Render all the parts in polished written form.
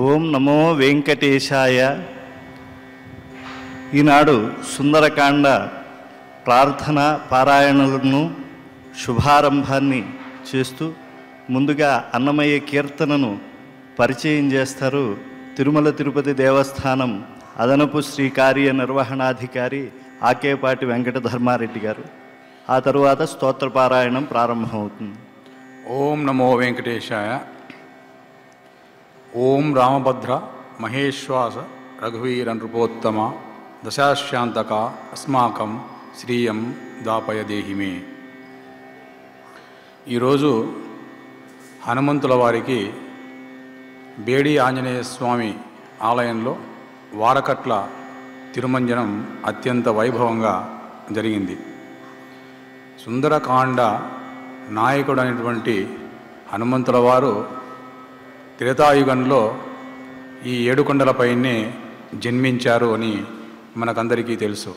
ఓం నమో వెంకటేశాయ. ఈనాడు సుందరకాండ ప్రార్థన పారాయణలను శుభారంభాన్ని చేస్తూ ముందుగా అన్నమయ్య కీర్తనను పరిచయం చేస్తారు తిరుమల తిరుపతి దేవస్థానం అదనపు శ్రీ కార్యనిర్వహణాధికారి ఆకేపాటి వెంకట ధర్మారెడ్డి గారు. ఆ తరువాత స్తోత్ర పారాయణం ప్రారంభమవుతుంది. ఓం నమో వెంకటేశాయ. ఓం రామభద్ర మహేశ్వాస రఘువీర నృపోత్తమ దశాశాంతక అస్మాకం శ్రీయం దాపయ దేహిమే. ఈరోజు హనుమంతుల వారికి బేడి ఆంజనేయ స్వామి ఆలయంలో వారకట్ల తిరుమంజనం అత్యంత వైభవంగా జరిగింది. సుందరకాండ నాయకుడు అనేటువంటి హనుమంతుల వారు త్రేతాయుగంలో ఈ ఏడుకొండలపైనే జన్మించారు అని మనకందరికీ తెలుసు.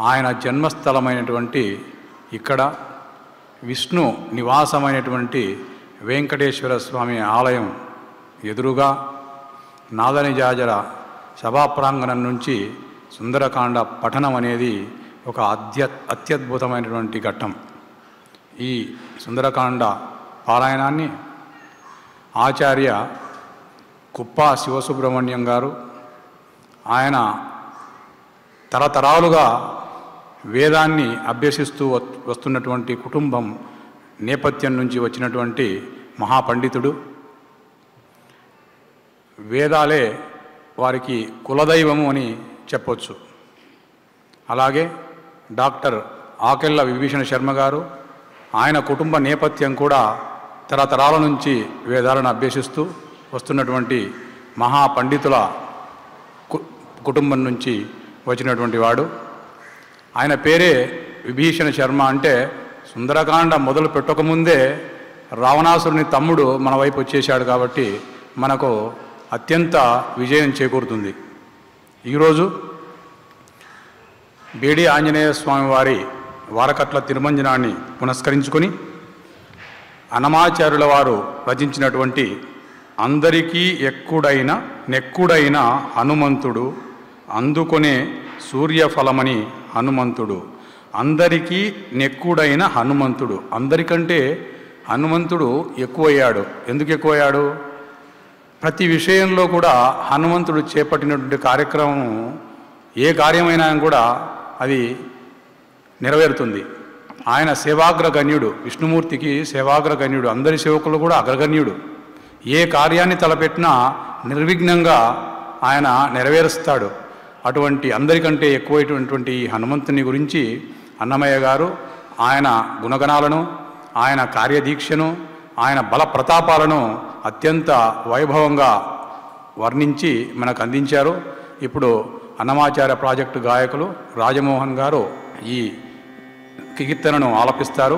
ఆయన జన్మస్థలమైనటువంటి ఇక్కడ విష్ణు నివాసమైనటువంటి వెంకటేశ్వర స్వామి ఆలయం ఎదురుగా నాదనిజాజర సభా ప్రాంగణం నుంచి సుందరకాండ పఠనం అనేది ఒక అత్యద్భుతమైనటువంటి ఘట్టం. ఈ సుందరకాండ పారాయణాన్ని ఆచార్య కుప్పా శివసుబ్రహ్మణ్యం గారు, ఆయన తరతరాలుగా వేదాన్ని అభ్యసిస్తూ వస్తున్నటువంటి కుటుంబం నేపథ్యం నుంచి వచ్చినటువంటి మహాపండితుడు. వేదాలే వారికి కులదైవము అని చెప్పొచ్చు. అలాగే డాక్టర్ ఆకెళ్ళ విభీషణ శర్మ గారు, ఆయన కుటుంబ నేపథ్యం కూడా తరతరాల నుంచి వేదాలను అభ్యసిస్తూ వస్తున్నటువంటి మహాపండితుల కుటుంబం నుంచి వచ్చినటువంటి వాడు. ఆయన పేరే విభీషణ శర్మ. అంటే సుందరకాండ మొదలు పెట్టకముందే రావణాసురుని తమ్ముడు మన వైపు వచ్చేసాడు కాబట్టి మనకు అత్యంత విజయం చేకూరుతుంది. ఈరోజు బేడి ఆంజనేయ స్వామి వారి వారకట్ల తిరుమంజనాన్ని పునస్కరించుకొని అన్నమాచార్యుల వారు రచించినటువంటి అందరికీ నెక్కుడైన హనుమంతుడు అందుకొనే సూర్యఫలమని హనుమంతుడు. అందరికీ నెక్కుడైన హనుమంతుడు. అందరికంటే హనుమంతుడు ఎక్కువయ్యాడు. ఎందుకు ఎక్కువయ్యాడు? ప్రతి విషయంలో కూడా హనుమంతుడు చేపట్టినటువంటి కార్యక్రమం ఏ కార్యమైనా కూడా అది నెరవేరుతుంది. ఆయన సేవాగ్రగణ్యుడు, విష్ణుమూర్తికి సేవాగ్రగణ్యుడు, అందరి సేవకులు కూడా అగ్రగణ్యుడు. ఏ కార్యాన్ని తలపెట్టినా నిర్విఘ్నంగా ఆయన నెరవేరుస్తాడు. అటువంటి అందరికంటే ఎక్కువైనటువంటి ఈ హనుమంతుని గురించి అన్నమయ్య గారు ఆయన గుణగణాలను, ఆయన కార్యదీక్షను, ఆయన బల ప్రతాపాలను అత్యంత వైభవంగా వర్ణించి మనకు అందించారు. ఇప్పుడు అన్నమాచార్య ప్రాజెక్టు గాయకులు రాజమోహన్ గారు ఈ కీర్తనను ఆలపిస్తారు.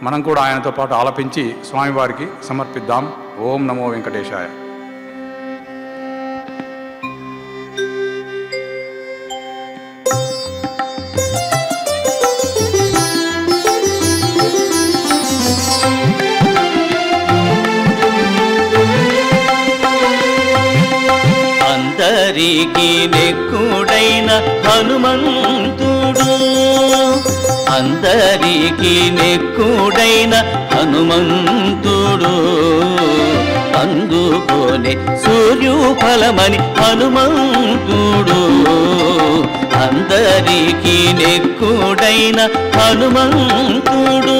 మనం కూడా ఆయనతో పాటు ఆలపించి స్వామివారికి సమర్పిద్దాం. ఓం నమో వెంకటేశాయ. అందరికీ నెక్కుడైన హనుమంతుడు, అందరికీ నెక్కుడైన హనుమంతుడు అందుకోనే సూర్యఫలమని హనుమంతుడు. అందరికీ నెక్కుడైన హనుమంతుడు.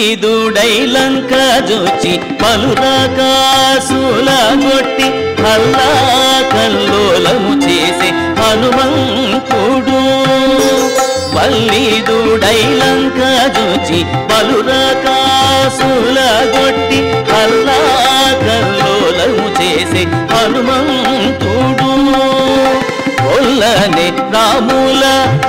వల్లీదుడై లంక జోచి పలురకాసుల కొట్టి అల్లా కల్లోలము చేసే హనుమంతుడు. వల్లీదుడై లంక జోచి పలురకాసుల కొట్టి అల్లా కల్లోలము చేసే హనుమంతుడు. ఒల్లనే రాముల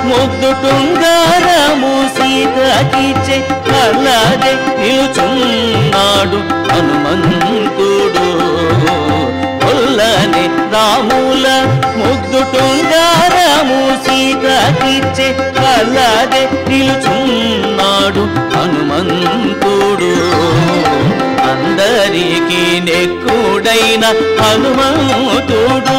ముద్దు టుంగారము సీతకిచ్చే కళ్ళదే నిలుచున్నాడు హనుమంతుడు. ఒల్లనే రాముల ముద్దు టుంగారము సీతకిచ్చే కళ్ళదే నిలుచున్నాడు హనుమంతుడు. అందరికీ నెక్కుడైన హనుమంతుడు.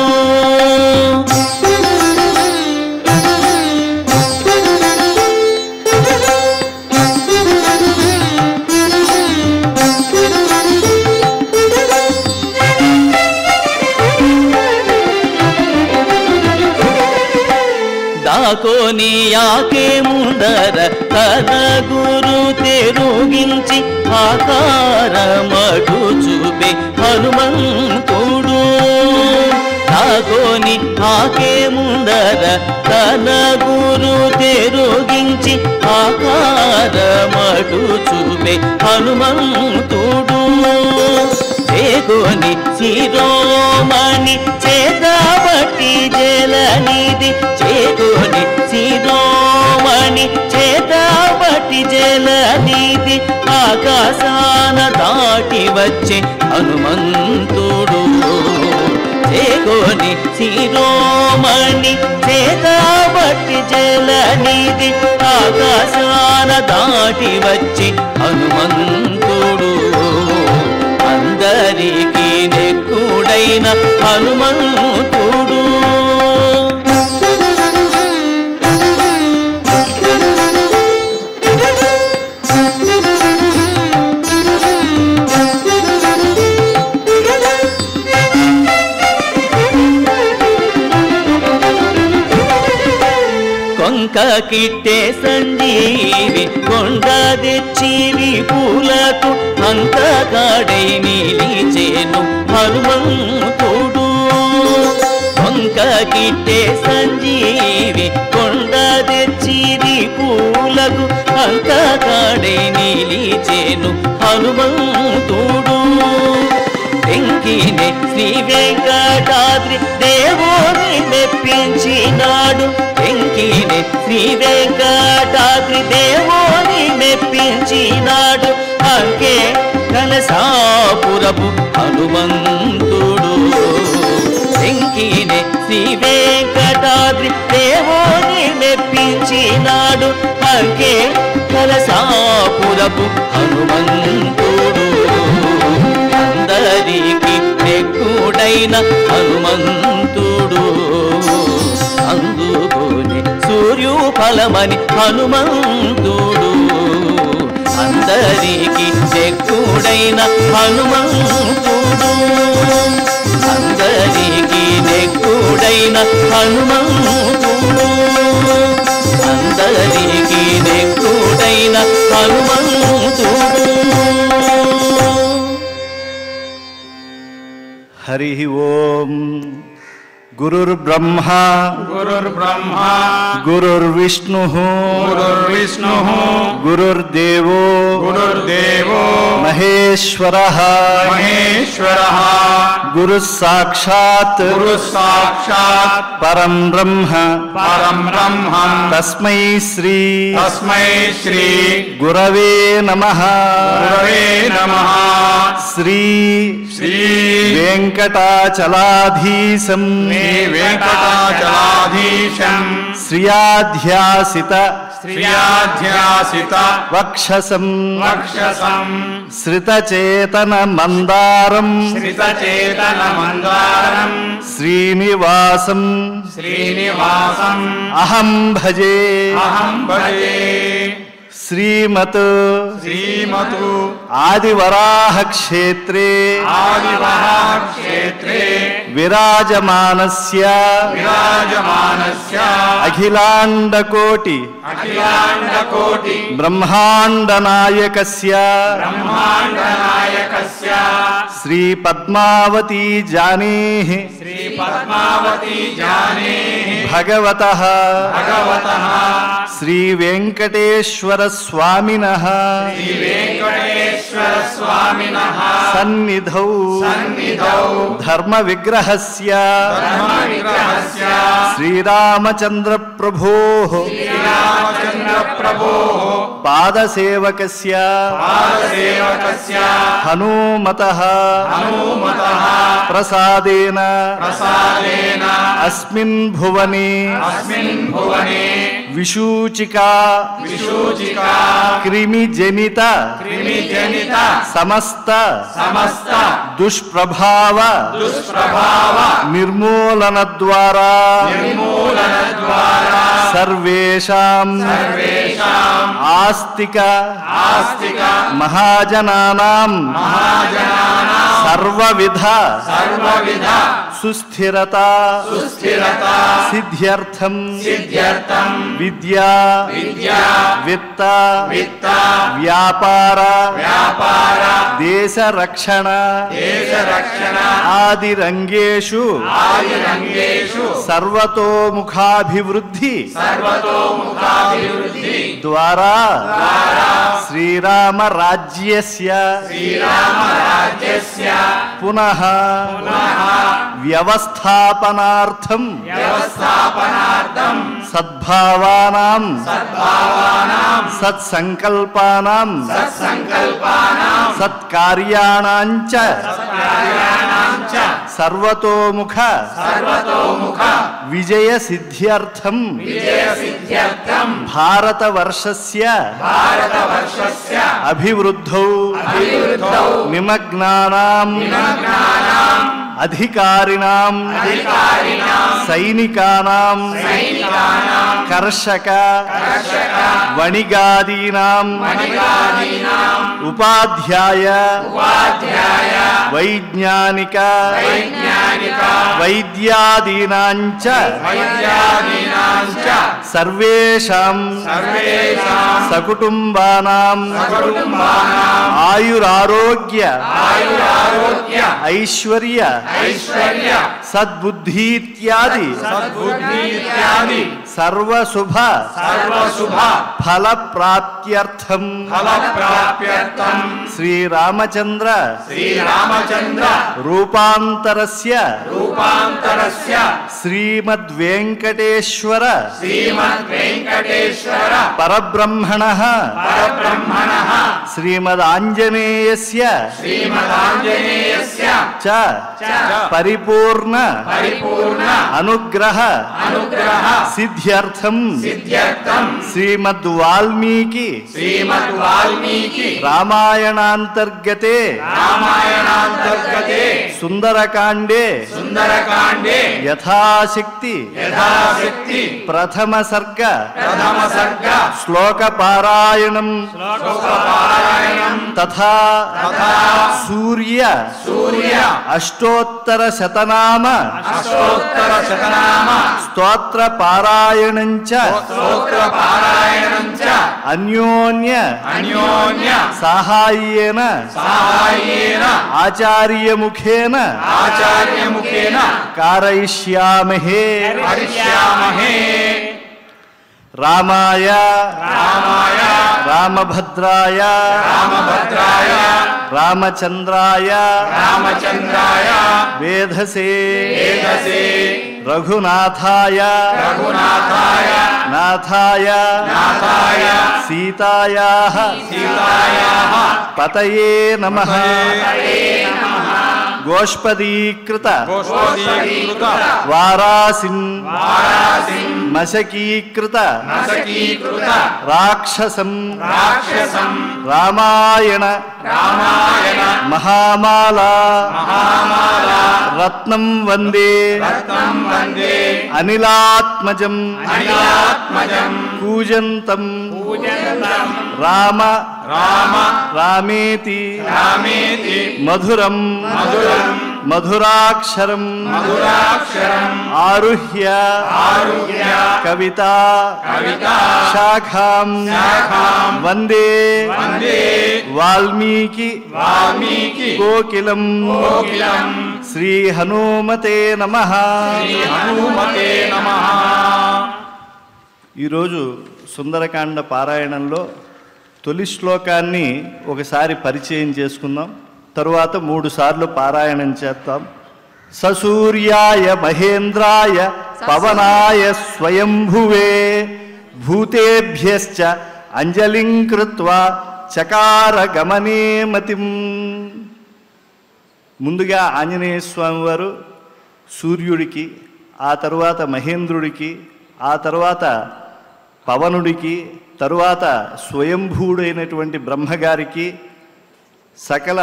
దాకోని యాకే ముందర తన గురు తెరుగించి ఆకారమటు చూపే హనుమంతుడు. దాకోని ఆకే ముందర తన గురు తెరుగించి ఆకారమటు చూపే హనుమంతుడు. చేకొని శిరోమణి చేతబట్టి జలనిధి చేకొని శిరోమణి చేతబట్టి జలనిధి ఆకాశాన దాటి వచ్చే హనుమంతుడు. చేకొని శిరోమణి చేతబట్టి జలనిధి ఆకాశాన దాటి వచ్చే హనుమంతుడు. అందరికీ నెక్కుడైన హనుమంతుడు. కొంక కిట్టే సంజీవి కొండ తెచ్చివి పూలకు అంతకాడై నిలిచేను హనుమంతుడు. కొంక కిట్టే సంజీవి కొండ తెచ్చివి పూలకు అంతకాడై నిలిచేను హనుమంతుడు. వెంకినే శ్రీ వెంకటాద్రి దేవుని మెప్పించినాడు. వెంకినే శ్రీ వెంకటాద్రి దేవుని మెప్పించినాడు. అంకే కలసాపురపు హనుమంతుడు. వెంకినే శ్రీ వెంకటాద్రి దేవుని మెప్పించినాడు. అంకే కలసాపురపు హనుమంతుడు. అందరికీ నెక్కుడైన హనుమంతుడు. అందుకోని సూర్యోఫలమని హనుమంతుడు. అందరికీ నెక్కుడైన హనుమంతుడు. అందరికీ నెక్కుడైన హనుమంతుడు. అందరికీ నెక్కుడైన హనుమంతుడు. హరి ఓం. గురుర్బ్రహ్మ గురుర్విష్ణు గురుర్దేవో మహేశ్వరః గురుః సాక్షాత్ పరం బ్రహ్మ తస్మై శ్రీ గురవే నమః. శ్రీ వెంకటాచలాధీశం శ్రియాధ్యాసిత వక్షసం శ్రితచేతన మందారం శ్రీనివాసం అహం భజే. శ్రీమత్ ఆదివరాహ క్షేత్రే విరాజమానస్య అఖిలాండకోటి బ్రహ్మాండ నాయకస్య శ్రీ పద్మావతీ జానేః భగవతః శ్రీ వెంకటేశ్వర స్వామినః సన్నిధౌ ధర్మ విగ్రహస్య శ్రీరామచంద్ర ప్రభోః పాదసేవకస్య హనుమతః ప్రసాదేన అస్మిన్ భువనే విషూచికా క్రిమిజనిత సమస్త దుష్ప్రభావ నిర్మూలన ద్వారా సర్వేషాం ఆస్తిక మహాజనానాం సర్వవిధ సుస్థిరత సిద్ధ్యర్థం విద్యా విత్త వ్యాపార దేశ రక్షణ ఆది రంగేషు సర్వతోముఖాభివృద్ధి ద్వారా శ్రీరామ రాజ్యస్య పునః వ్యవస్థాపనార్థం సద్భావానాం సత్సంకల్పానాం సత్కార్యాణాం చ సర్వతోముఖ విజయ సిద్ధ్యర్థం భారతవర్షస్య అభివృద్ధౌ నిమగ్నానాం అధికారిణాం సైనికానాం కర్షక వణిగాదీనాం ఉపాధ్యాయ వైజ్ఞానిక వైద్యాదీనాం చ సర్వేషాం సకుటుంబానాం ఆయురారోగ్య ఐశ్వర్య సద్బుద్ధి ఇత్యాది సర్వశుభ ఫల ప్రాప్త్యర్థం శ్రీరామచంద్ర రూపాంతరస్య శ్రీమద్వేంకటేశ్వర పరబ్రహ్మణః శ్రీమదాంజనేయస్య చ పరిపూర్ణ అనుగ్రహ సిద్ధ్యర్థం శ్రీమద్వాల్మీకి రామాయణాంతర్గతే సుందరకాండే యథాశక్తి ప్రథమ సర్గ శ్లోక పారాయణం తథా సూర్య అష్టోత్తర శతనామ స్తోత్ర పారాయణం చ అన్యోన్య సాహాయ్యేన ఆచార్యముఖేన కారయిష్యామహే రామాయ రామభద్రాయ రామచంద్రాయ వేధసే రఘునాథాయ నాథాయ సీతాయాః పతయే నమః గోష్పదీకృత వారాసిన్ మశకీకృత రాక్షసం రామాయణ మహామాలా రత్నం వందే అనిలాత్మజం కూజంతం రామ రామేతి మధురం మధురాక్షరం ఆరుహ్య కవితా శాఖాం వందే వాల్మీకి కోకిలం శ్రీ హనుమతే నమః. ఈరోజు సుందరకాండ పారాయణంలో తొలి శ్లోకాన్ని ఒకసారి పరిచయం చేసుకుందాం. తరువాత 3 సార్లు పారాయణం చేద్దాం. ససూర్యాయ మహేంద్రాయ పవనాయ స్వయంభువే భూతేభ్యశ్చ అంజలిం కృత్వా చకార గమనే మతిం. ముందుగా ఆంజనేయ స్వామి వారు సూర్యుడికి, ఆ తరువాత మహేంద్రుడికి, ఆ తరువాత పవనుడికి, తరువాత స్వయంభూడైనటువంటి బ్రహ్మగారికి, సకల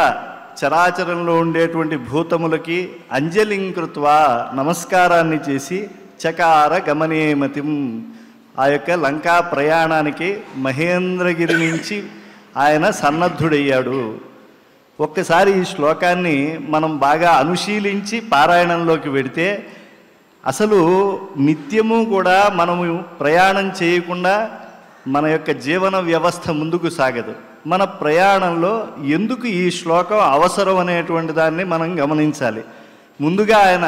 చరాచరంలో ఉండేటువంటి భూతములకి అంజలిం కృత్వా నమస్కారాన్ని చేసి చకార గమనేమతిం, ఆ యొక్క లంకా ప్రయాణానికి మహేంద్రగిరి నుంచి ఆయన సన్నద్ధుడయ్యాడు. ఒక్కసారి ఈ శ్లోకాన్ని మనం బాగా అనుశీలించి పారాయణంలోకి వెడితే అసలు నిత్యము కూడా మనము ప్రయాణం చేయకుండా మన యొక్క జీవన వ్యవస్థ ముందుకు సాగదు. మన ప్రయాణంలో ఎందుకు ఈ శ్లోకం అవసరం అనేటువంటి దాన్ని మనం గమనించాలి. ముందుగా ఆయన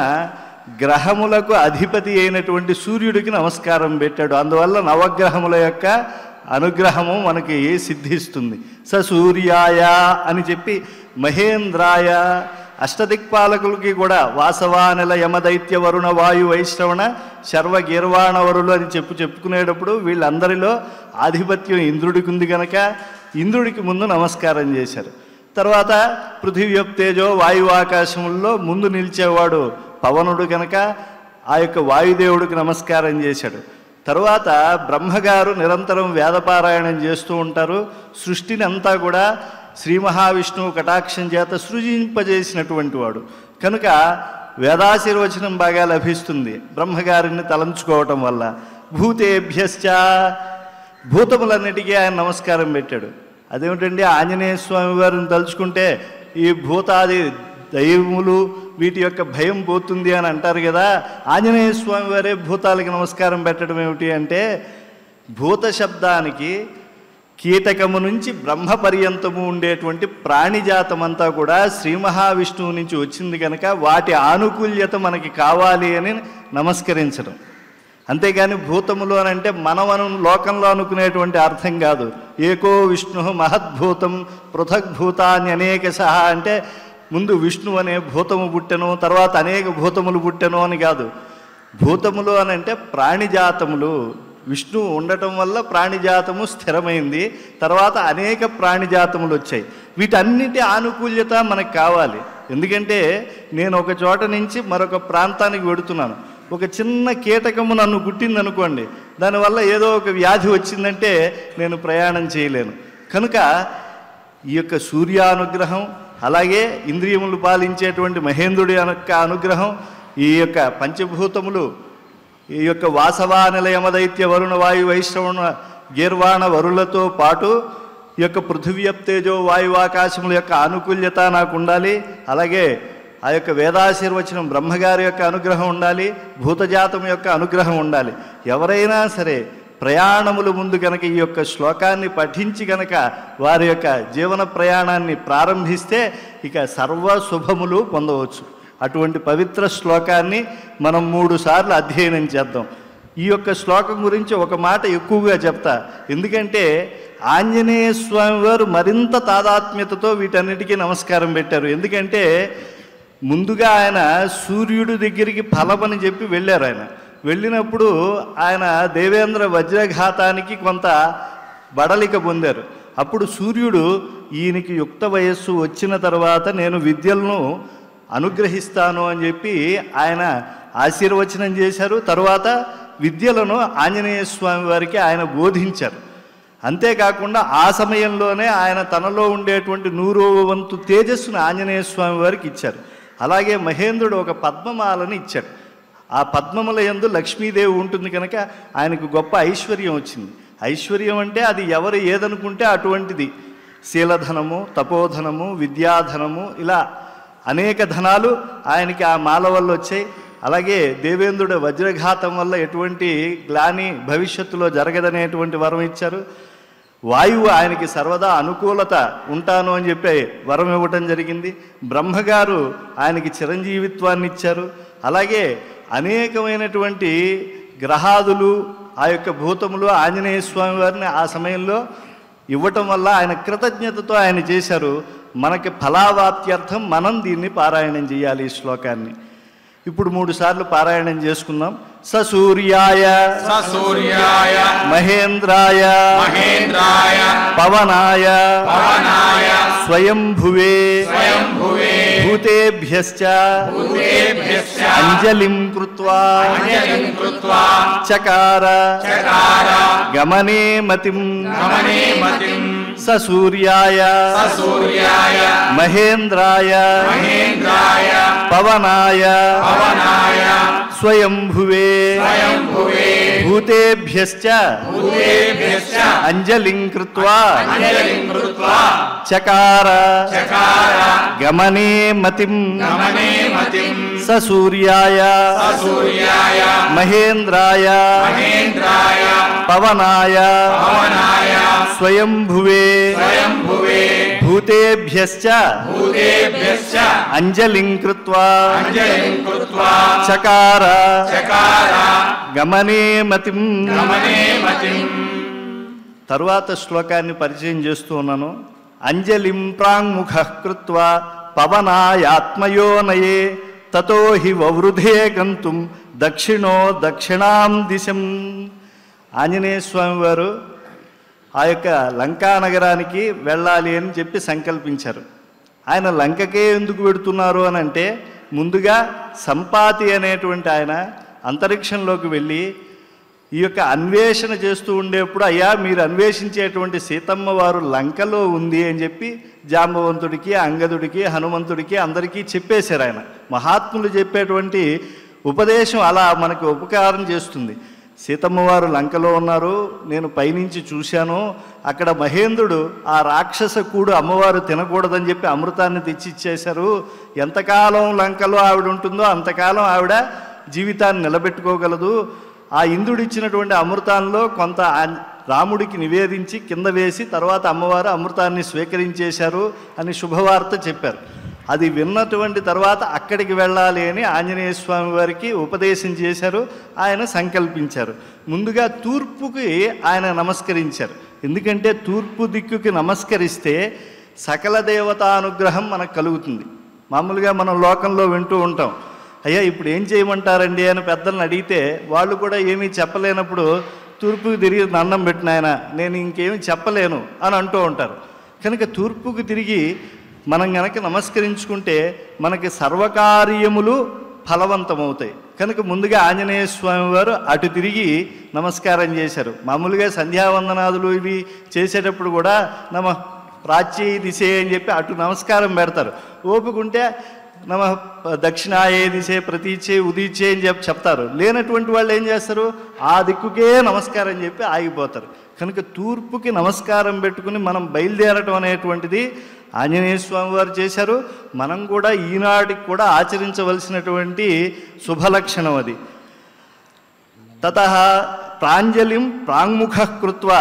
గ్రహములకు అధిపతి అయినటువంటి సూర్యుడికి నమస్కారం పెట్టాడు. అందువల్ల నవగ్రహముల యొక్క అనుగ్రహము మనకి సిద్ధిస్తుంది. సూర్యాయ అని చెప్పి మహేంద్రాయ, అష్టదిక్పాలకులకి కూడా వాసవానల యమదైత్య వరుణ వాయు వైశ్రవణ శర్వ గీర్వాణవరులు అని చెప్పుకునేటప్పుడు వీళ్ళందరిలో ఆధిపత్యం ఇంద్రుడికి ఉంది కనుక ఇంద్రుడికి ముందు నమస్కారం చేశారు. తర్వాత పృథివ్యప్తేజో వాయువాకాశముల్లో ముందు నిలిచేవాడు పవనుడు కనుక ఆ యొక్క వాయుదేవుడికి నమస్కారం చేశాడు. తరువాత బ్రహ్మగారు నిరంతరం వేదపారాయణం చేస్తూ ఉంటారు. సృష్టిని అంతా కూడా శ్రీ మహావిష్ణువు కటాక్షం చేత సృజింపజేసినటువంటి వాడు కనుక వేదాశీర్వచనం బాగా లభిస్తుంది బ్రహ్మగారిని తలంచుకోవటం వల్ల. భూతేభ్యశ్చ, భూతములన్నిటికీ ఆయన నమస్కారం పెట్టాడు. అదేమిటండి, ఆంజనేయ స్వామి వారిని తలుచుకుంటే ఈ భూతాది దైవములు వీటి యొక్క భయం పోతుంది అని అంటారు కదా. ఆంజనేయ స్వామి వారే భూతాలకి నమస్కారం పెట్టడం ఏమిటి అంటే, భూత శబ్దానికి కీటకము నుంచి బ్రహ్మ పర్యంతము ఉండేటువంటి ప్రాణిజాతమంతా కూడా శ్రీ మహావిష్ణువు నుంచి వచ్చింది కనుక వాటి ఆనుకూల్యత మనకి కావాలి అని నమస్కరించడం. అంతేగాని భూతములు అని అంటే మనమను లోకంలో అనుకునేటువంటి అర్థం కాదు. ఏకో విష్ణు మహద్భూతం పృథగ్భూతాన్ని అనేక సహా అంటే ముందు విష్ణు అనే భూతము పుట్టెను, తర్వాత అనేక భూతములు పుట్టెను అని కాదు. భూతములు అని అంటే ప్రాణిజాతములు. విష్ణువు ఉండటం వల్ల ప్రాణిజాతము స్థిరమైంది, తర్వాత అనేక ప్రాణిజాతములు వచ్చాయి. వీటన్నిటి ఆనుకూల్యత మనకు కావాలి. ఎందుకంటే నేను ఒక చోట నుంచి మరొక ప్రాంతానికి వెడుతున్నాను. ఒక చిన్న కీటకము నన్ను గుట్టిందనుకోండి, దానివల్ల ఏదో ఒక వ్యాధి వచ్చిందంటే నేను ప్రయాణం చేయలేను. కనుక ఈ యొక్క సూర్యానుగ్రహం, అలాగే ఇంద్రియములు పాలించేటువంటి మహేంద్రుడి యొక్క అనుగ్రహం, ఈ యొక్క పంచభూతములు, ఈ యొక్క వాసవానల యమదైత్య వరుణ వాయు వైశ్రవణ గీర్వాణ వరులతో పాటు ఈ యొక్క పృథివ్యప్తేజో వాయువాకాశముల యొక్క ఆనుకూల్యత నాకు ఉండాలి. అలాగే ఆ యొక్క వేదాశీర్వచనం బ్రహ్మగారి యొక్క అనుగ్రహం ఉండాలి, భూతజాతం యొక్క అనుగ్రహం ఉండాలి. ఎవరైనా సరే ప్రయాణముల ముందు కనుక ఈ యొక్క శ్లోకాన్ని పఠించి కనుక వారి యొక్క జీవన ప్రయాణాన్ని ప్రారంభిస్తే ఇక సర్వ శుభములు పొందవచ్చు. అటువంటి పవిత్ర శ్లోకాన్ని మనం 3 సార్లు అధ్యయనం చేద్దాం. ఈ యొక్క శ్లోకం గురించి ఒక మాట ఎక్కువగా చెప్తా. ఎందుకంటే ఆంజనేయ స్వామి వారు మరింత తాదాత్మ్యతతో వీటన్నిటికీ నమస్కారం పెట్టారు. ఎందుకంటే ముందుగా ఆయన సూర్యుడి దగ్గరికి ఫలమని చెప్పి వెళ్ళారు. ఆయన వెళ్ళినప్పుడు ఆయన దేవేంద్ర వజ్రఘాతానికి కొంత బడలిక పొందారు. అప్పుడు సూర్యుడు ఈయనకి యుక్త వయస్సు వచ్చిన తర్వాత నేను విద్యలను అనుగ్రహిస్తాను అని చెప్పి ఆయన ఆశీర్వచనం చేశారు. తరువాత విద్యలను ఆంజనేయ స్వామి వారికి ఆయన బోధించారు. అంతేకాకుండా ఆ సమయంలోనే ఆయన తనలో ఉండేటువంటి 100వ వంతు తేజస్సును ఆంజనేయ స్వామి వారికి ఇచ్చారు. అలాగే మహేంద్రుడు ఒక పద్మమాలను ఇచ్చాడు. ఆ పద్మముల యందు లక్ష్మీదేవి ఉంటుంది కనుక ఆయనకు గొప్ప ఐశ్వర్యం వచ్చింది. ఐశ్వర్యం అంటే అది ఎవరు ఏదనుకుంటే అటువంటిది. శీలధనము, తపోధనము, విద్యాధనము, ఇలా అనేక ధనాలు ఆయనకి ఆ మాల వల్ల వచ్చాయి. అలాగే దేవేంద్రుడు వజ్రఘాతం వల్ల ఎటువంటి గ్లాని భవిష్యత్తులో జరగదనేటువంటి వరం ఇచ్చారు. వాయువు ఆయనకి సర్వదా అనుకూలత ఉంటాను అని చెప్పి వరం ఇవ్వటం జరిగింది. బ్రహ్మగారు ఆయనకి చిరంజీవిత్వాన్ని ఇచ్చారు. అలాగే అనేకమైనటువంటి గ్రహాదులు ఆ యొక్క భూతములు ఆంజనేయ స్వామి వారిని ఆ సమయంలో ఇవ్వటం వల్ల ఆయన కృతజ్ఞతతో ఆయన చేశారు. మనకి ఫలావాప్త్యర్థం మనం దీన్ని పారాయణం చేయాలి ఈ శ్లోకాన్ని. ఇప్పుడు 3 సార్లు పారాయణం చేసుకుందాం. సూర్యాయ సూర్యాయ మహేంద్రాయ మహేంద్రాయ పవనాయ పవనాయ స్వయంభువే స్వయంభువే భూతేభ్యశ్చ భూతేభ్యశ్చ అంజలిం కృత్వా అంజలిం కృత్వా చకార చకార గమనే మతిం గమనే మతిం సూర్యాయ సూర్యాయ మహేంద్రాయ మహేంద్రాయ పవనాయ పవనాయ స్వయంభువే స్వయంభువే భూతేభ్యశ్చ భూతేభ్యశ్చ అంజలిం కృత్వా అంజలిం కృత్వా చకార చకార గమనే మతిం గమనే మతిం సూర్యాయ సూర్యాయ మహేంద్రాయ మహేంద్రాయ పవనాయ పవనాయ స్వయంభువే స్వయంభువే భూతేభ్యశ్చ భూతేభ్యశ్చ అంజలిం కృత్వా అంజలిం కృత్వా చకార చకార గమనే మతిం. గమనే మతిం. తరువాత శ్లోకాన్ని పరిచయం చేస్తూ ఉన్నాను. అంజలిం ప్రాంగ్ముఖ కృత్వా పవనాయాత్మయోనయే తతో హి వవృధే గంతుం దక్షిణో దక్షిణాం దిశం. ఆంజనేయ స్వామి వారు ఆ యొక్క లంకా నగరానికి వెళ్ళాలి అని చెప్పి సంకల్పించారు. ఆయన లంకకే ఎందుకు వెడుతున్నారు అని అంటే, ముందుగా సంపాతి అనేటువంటి ఆయన అంతరిక్షంలోకి వెళ్ళి ఈ యొక్క అన్వేషణ చేస్తూ ఉండేప్పుడు, అయ్యా మీరు అన్వేషించేటువంటి సీతమ్మ వారు లంకలో ఉంది అని చెప్పి జాంబవంతుడికి, అంగదుడికి, హనుమంతుడికి అందరికీ చెప్పేశారు. ఆయన మహాత్ములు చెప్పేటువంటి ఉపదేశం అలా మనకు ఉపకారం చేస్తుంది. సీతమ్మ వారు లంకలో ఉన్నారు, నేను పైనుంచి చూశాను, అక్కడ మహేంద్రుడు ఆ రాక్షస కూడు అమ్మవారు తినకూడదని చెప్పి అమృతాన్ని తెచ్చి ఇచ్చేశారు. ఎంతకాలం లంకలో ఆవిడ ఉంటుందో అంతకాలం ఆవిడ జీవితాన్ని నిలబెట్టుకోగలదు. ఆ ఇంద్రుడు ఇచ్చినటువంటి అమృతాల్లో కొంత రాముడికి నివేదించి కింద వేసి తర్వాత అమ్మవారు అమృతాన్ని స్వీకరించేశారు అని శుభవార్త చెప్పారు. అది విన్నటువంటి తర్వాత అక్కడికి వెళ్ళాలి అని ఆంజనేయ స్వామి వారికి ఉపదేశం చేశారు. ఆయన సంకల్పించారు. ముందుగా తూర్పుకి ఆయన నమస్కరించారు. ఎందుకంటే తూర్పు దిక్కుకి నమస్కరిస్తే సకల దేవతానుగ్రహం మనకు కలుగుతుంది. మామూలుగా మనం లోకంలో వింటూ ఉంటాం, అయ్యా ఇప్పుడు ఏం చేయమంటారండి అని పెద్దలను అడిగితే వాళ్ళు కూడా ఏమీ చెప్పలేనప్పుడు తూర్పుకి తిరిగి దండం పెట్టిన ఆయన నేను ఇంకేమీ చెప్పలేను అని అంటూ ఉంటారు. కనుక తూర్పుకు తిరిగి మనం గనక నమస్కరించుకుంటే మనకి సర్వకార్యములు ఫలవంతమవుతాయి. కనుక ముందుగా ఆంజనేయ స్వామి వారు అటు తిరిగి నమస్కారం చేశారు. మామూలుగా సంధ్యావందనాదులు ఇవి చేసేటప్పుడు కూడా నమ ప్రాచ్యై దిశే అని చెప్పి అటు నమస్కారం పెడతారు. ఓపుకుంటే నమ దక్షిణాయే దిశే ప్రతీచే ఉదీచే అని చెప్పి చెప్తారు. లేనటువంటి వాళ్ళు ఏం చేస్తారు, ఆ దిక్కుకే నమస్కారం చెప్పి ఆగిపోతారు. కనుక తూర్పుకి నమస్కారం పెట్టుకుని మనం బయలుదేరటం అనేటువంటిది ఆంజనేయ స్వామి వారు చేశారు. మనం కూడా ఈనాటికి కూడా ఆచరించవలసినటువంటి శుభలక్షణం అది. తతః ప్రాంజలిం ప్రాంగ్ముఖ కృత్వా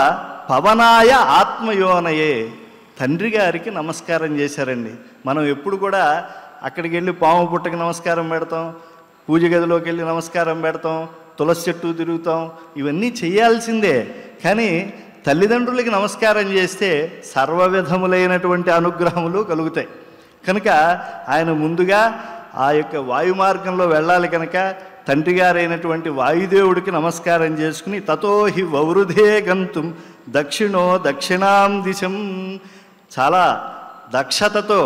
పవనాయ ఆత్మయోనయే, తండ్రి గారికి నమస్కారం చేశారండి. మనం ఎప్పుడు కూడా అక్కడికి వెళ్ళి పాము పుట్టకి నమస్కారం పెడతాం, పూజ గదిలోకి వెళ్ళి నమస్కారం పెడతాం, తులసి చెట్టు తిరుగుతాం, ఇవన్నీ చేయాల్సిందే. కానీ తల్లిదండ్రులకి నమస్కారం చేస్తే సర్వవిధములైనటువంటి అనుగ్రహములు కలుగుతాయి. కనుక ఆయన ముందుగా ఆ యొక్క వాయు మార్గంలో వెళ్ళాలి కనుక తండ్రి గారైనటువంటి వాయుదేవుడికి నమస్కారం చేసుకుని తతో హి వవృధే గంతుం దక్షిణో దక్షిణాం దిశం, చాలా దక్షతతో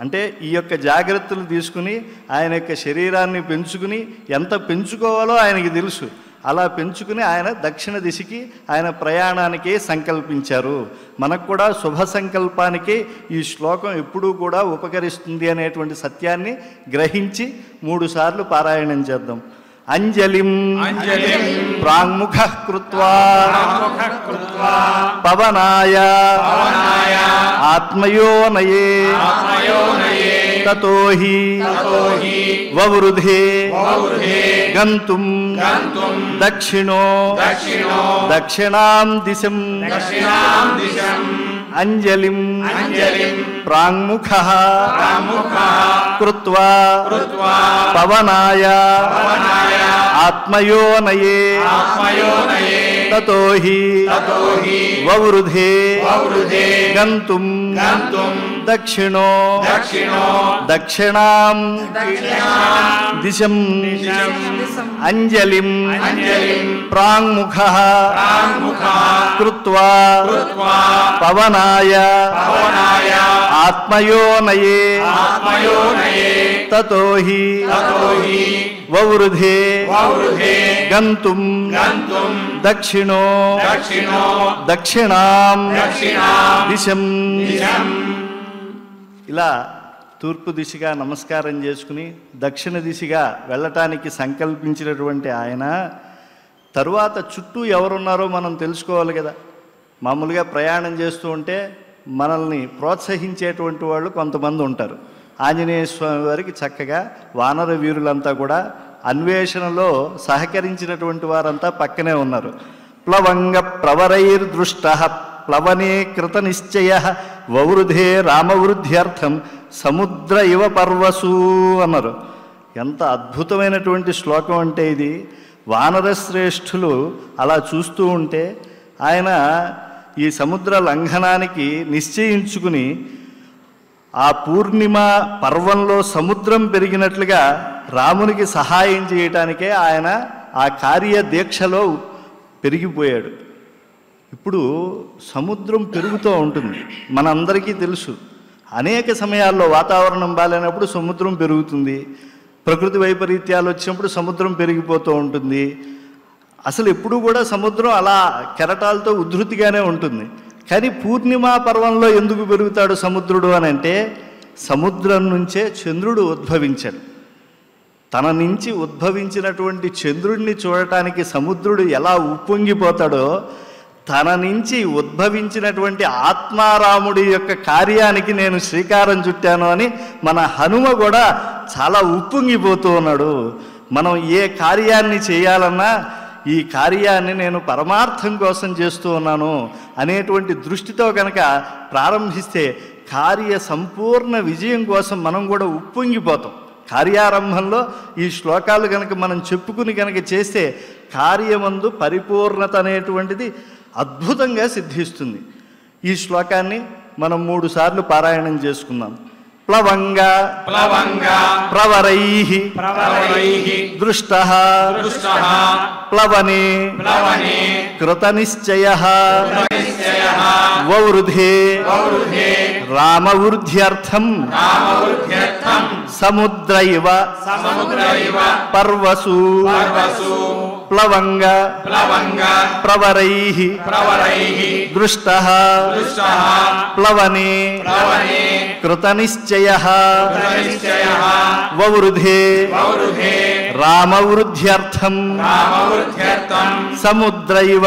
అంటే ఈ యొక్క జాగ్రత్తలు తీసుకుని ఆయన యొక్క శరీరాన్ని పెంచుకుని ఎంత పెంచుకోవాలో ఆయనకి తెలుసు. అలా పెంచుకుని ఆయన దక్షిణ దిశకి ఆయన ప్రయాణానికి సంకల్పించారు. మనకు కూడా శుభ సంకల్పానికి ఈ శ్లోకం ఎప్పుడూ కూడా ఉపకరిస్తుంది అనేటువంటి సత్యాన్ని గ్రహించి 3 సార్లు పారాయణం చేద్దాం. అంజలిం ప్రాంగ్ముఖ కృత్వా పవనాయ ఆత్మయోనయే తతోహి వవృధే గంతుం దక్షిణో దక్షిణాం దిశం అంజలిం ప్రాంగుఖః కృత్వా పవనాయ ఆత్మయోనయే తతోహి వవృధే గంతుం దక్షిణో దక్షిణాం దిశం అంజలిం ప్రాంగుఖః కృత్వా పవనాయ ఆత్మయోనయే తతోహి వవృధే గంతుం దక్షిణో దక్షిణాం దిశం. ఇలా తూర్పు దిశగా నమస్కారం చేసుకుని దక్షిణ దిశగా వెళ్ళటానికి సంకల్పించినటువంటి ఆయన తరువాత చుట్టూ ఎవరున్నారో మనం తెలుసుకోవాలి కదా. మామూలుగా ప్రయాణం చేస్తూ ఉంటే మనల్ని ప్రోత్సహించేటువంటి వాళ్ళు కొంతమంది ఉంటారు. ఆంజనేయ స్వామి వారికి చక్కగా వానర వీరులంతా కూడా అన్వేషణలో సహకరించినటువంటి వారంతా పక్కనే ఉన్నారు. ప్లవంగ ప్రవరైర్దృష్ట ప్లవనే కృత నిశ్చయ వవృధే రామవృద్ధ్యర్థం సముద్ర ఇవ పర్వసు అన్నారు. ఎంత అద్భుతమైనటువంటి శ్లోకం అంటే ఇది. వానర శ్రేష్ఠులు అలా చూస్తూ ఉంటే ఆయన ఈ సముద్ర లంఘనానికి నిశ్చయించుకుని ఆ పూర్ణిమ పర్వంలో సముద్రం పెరిగినట్లుగా రామునికి సహాయం చేయటానికే ఆయన ఆ కార్యదీక్షలో పెరిగిపోయాడు. ఇప్పుడు సముద్రం పెరుగుతూ ఉంటుంది, మనందరికీ తెలుసు. అనేక సమయాల్లో వాతావరణం బాగాలేనప్పుడు సముద్రం పెరుగుతుంది, ప్రకృతి వైపరీత్యాలు వచ్చినప్పుడు సముద్రం పెరిగిపోతూ ఉంటుంది. అసలు ఎప్పుడు కూడా సముద్రం అలా కెరటాలతో ఉధృతిగానే ఉంటుంది. కానీ పూర్ణిమా పర్వంలో ఎందుకు పెరుగుతాడు సముద్రుడు అని అంటే, సముద్రం నుంచే చంద్రుడు ఉద్భవించాడు. తన నుంచి ఉద్భవించినటువంటి చంద్రుడిని చూడటానికి సముద్రుడు ఎలా ఉప్పొంగిపోతాడో, తన నుంచి ఉద్భవించినటువంటి ఆత్మారాముడి యొక్క కార్యానికి నేను శ్రీకారం చుట్టాను అని మన హనుమ కూడా చాలా ఉప్పొంగిపోతూ ఉన్నాడు. మనం ఏ కార్యాన్ని చేయాలన్నా ఈ కార్యాన్ని నేను పరమార్థం కోసం చేస్తూ ఉన్నాను అనేటువంటి దృష్టితో కనుక ప్రారంభిస్తే కార్య సంపూర్ణ విజయం కోసం మనం కూడా ఉప్పొంగిపోతాం. కార్యారంభంలో ఈ శ్లోకాలు కనుక మనం చెప్పుకుని కనుక చేస్తే కార్యమందు పరిపూర్ణత అనేటువంటిది అద్భుతంగా సిద్ధిస్తుంది. ఈ శ్లోకాన్ని మనం 3 సార్లు పారాయణం చేసుకుందాం. ప్లవంగ ప్రవరైః దృష్టః ప్లవనే కృతనిశ్చయః వవృధే రామవృద్ధ్యర్థం సముద్ర ఇవ పర్వసు ప్లవంగ ప్రవరైః దృష్టః ప్లవనే కృతనిశ్చయః వవృధే రామవృద్ధ్యర్థం సముద్ర ఇవ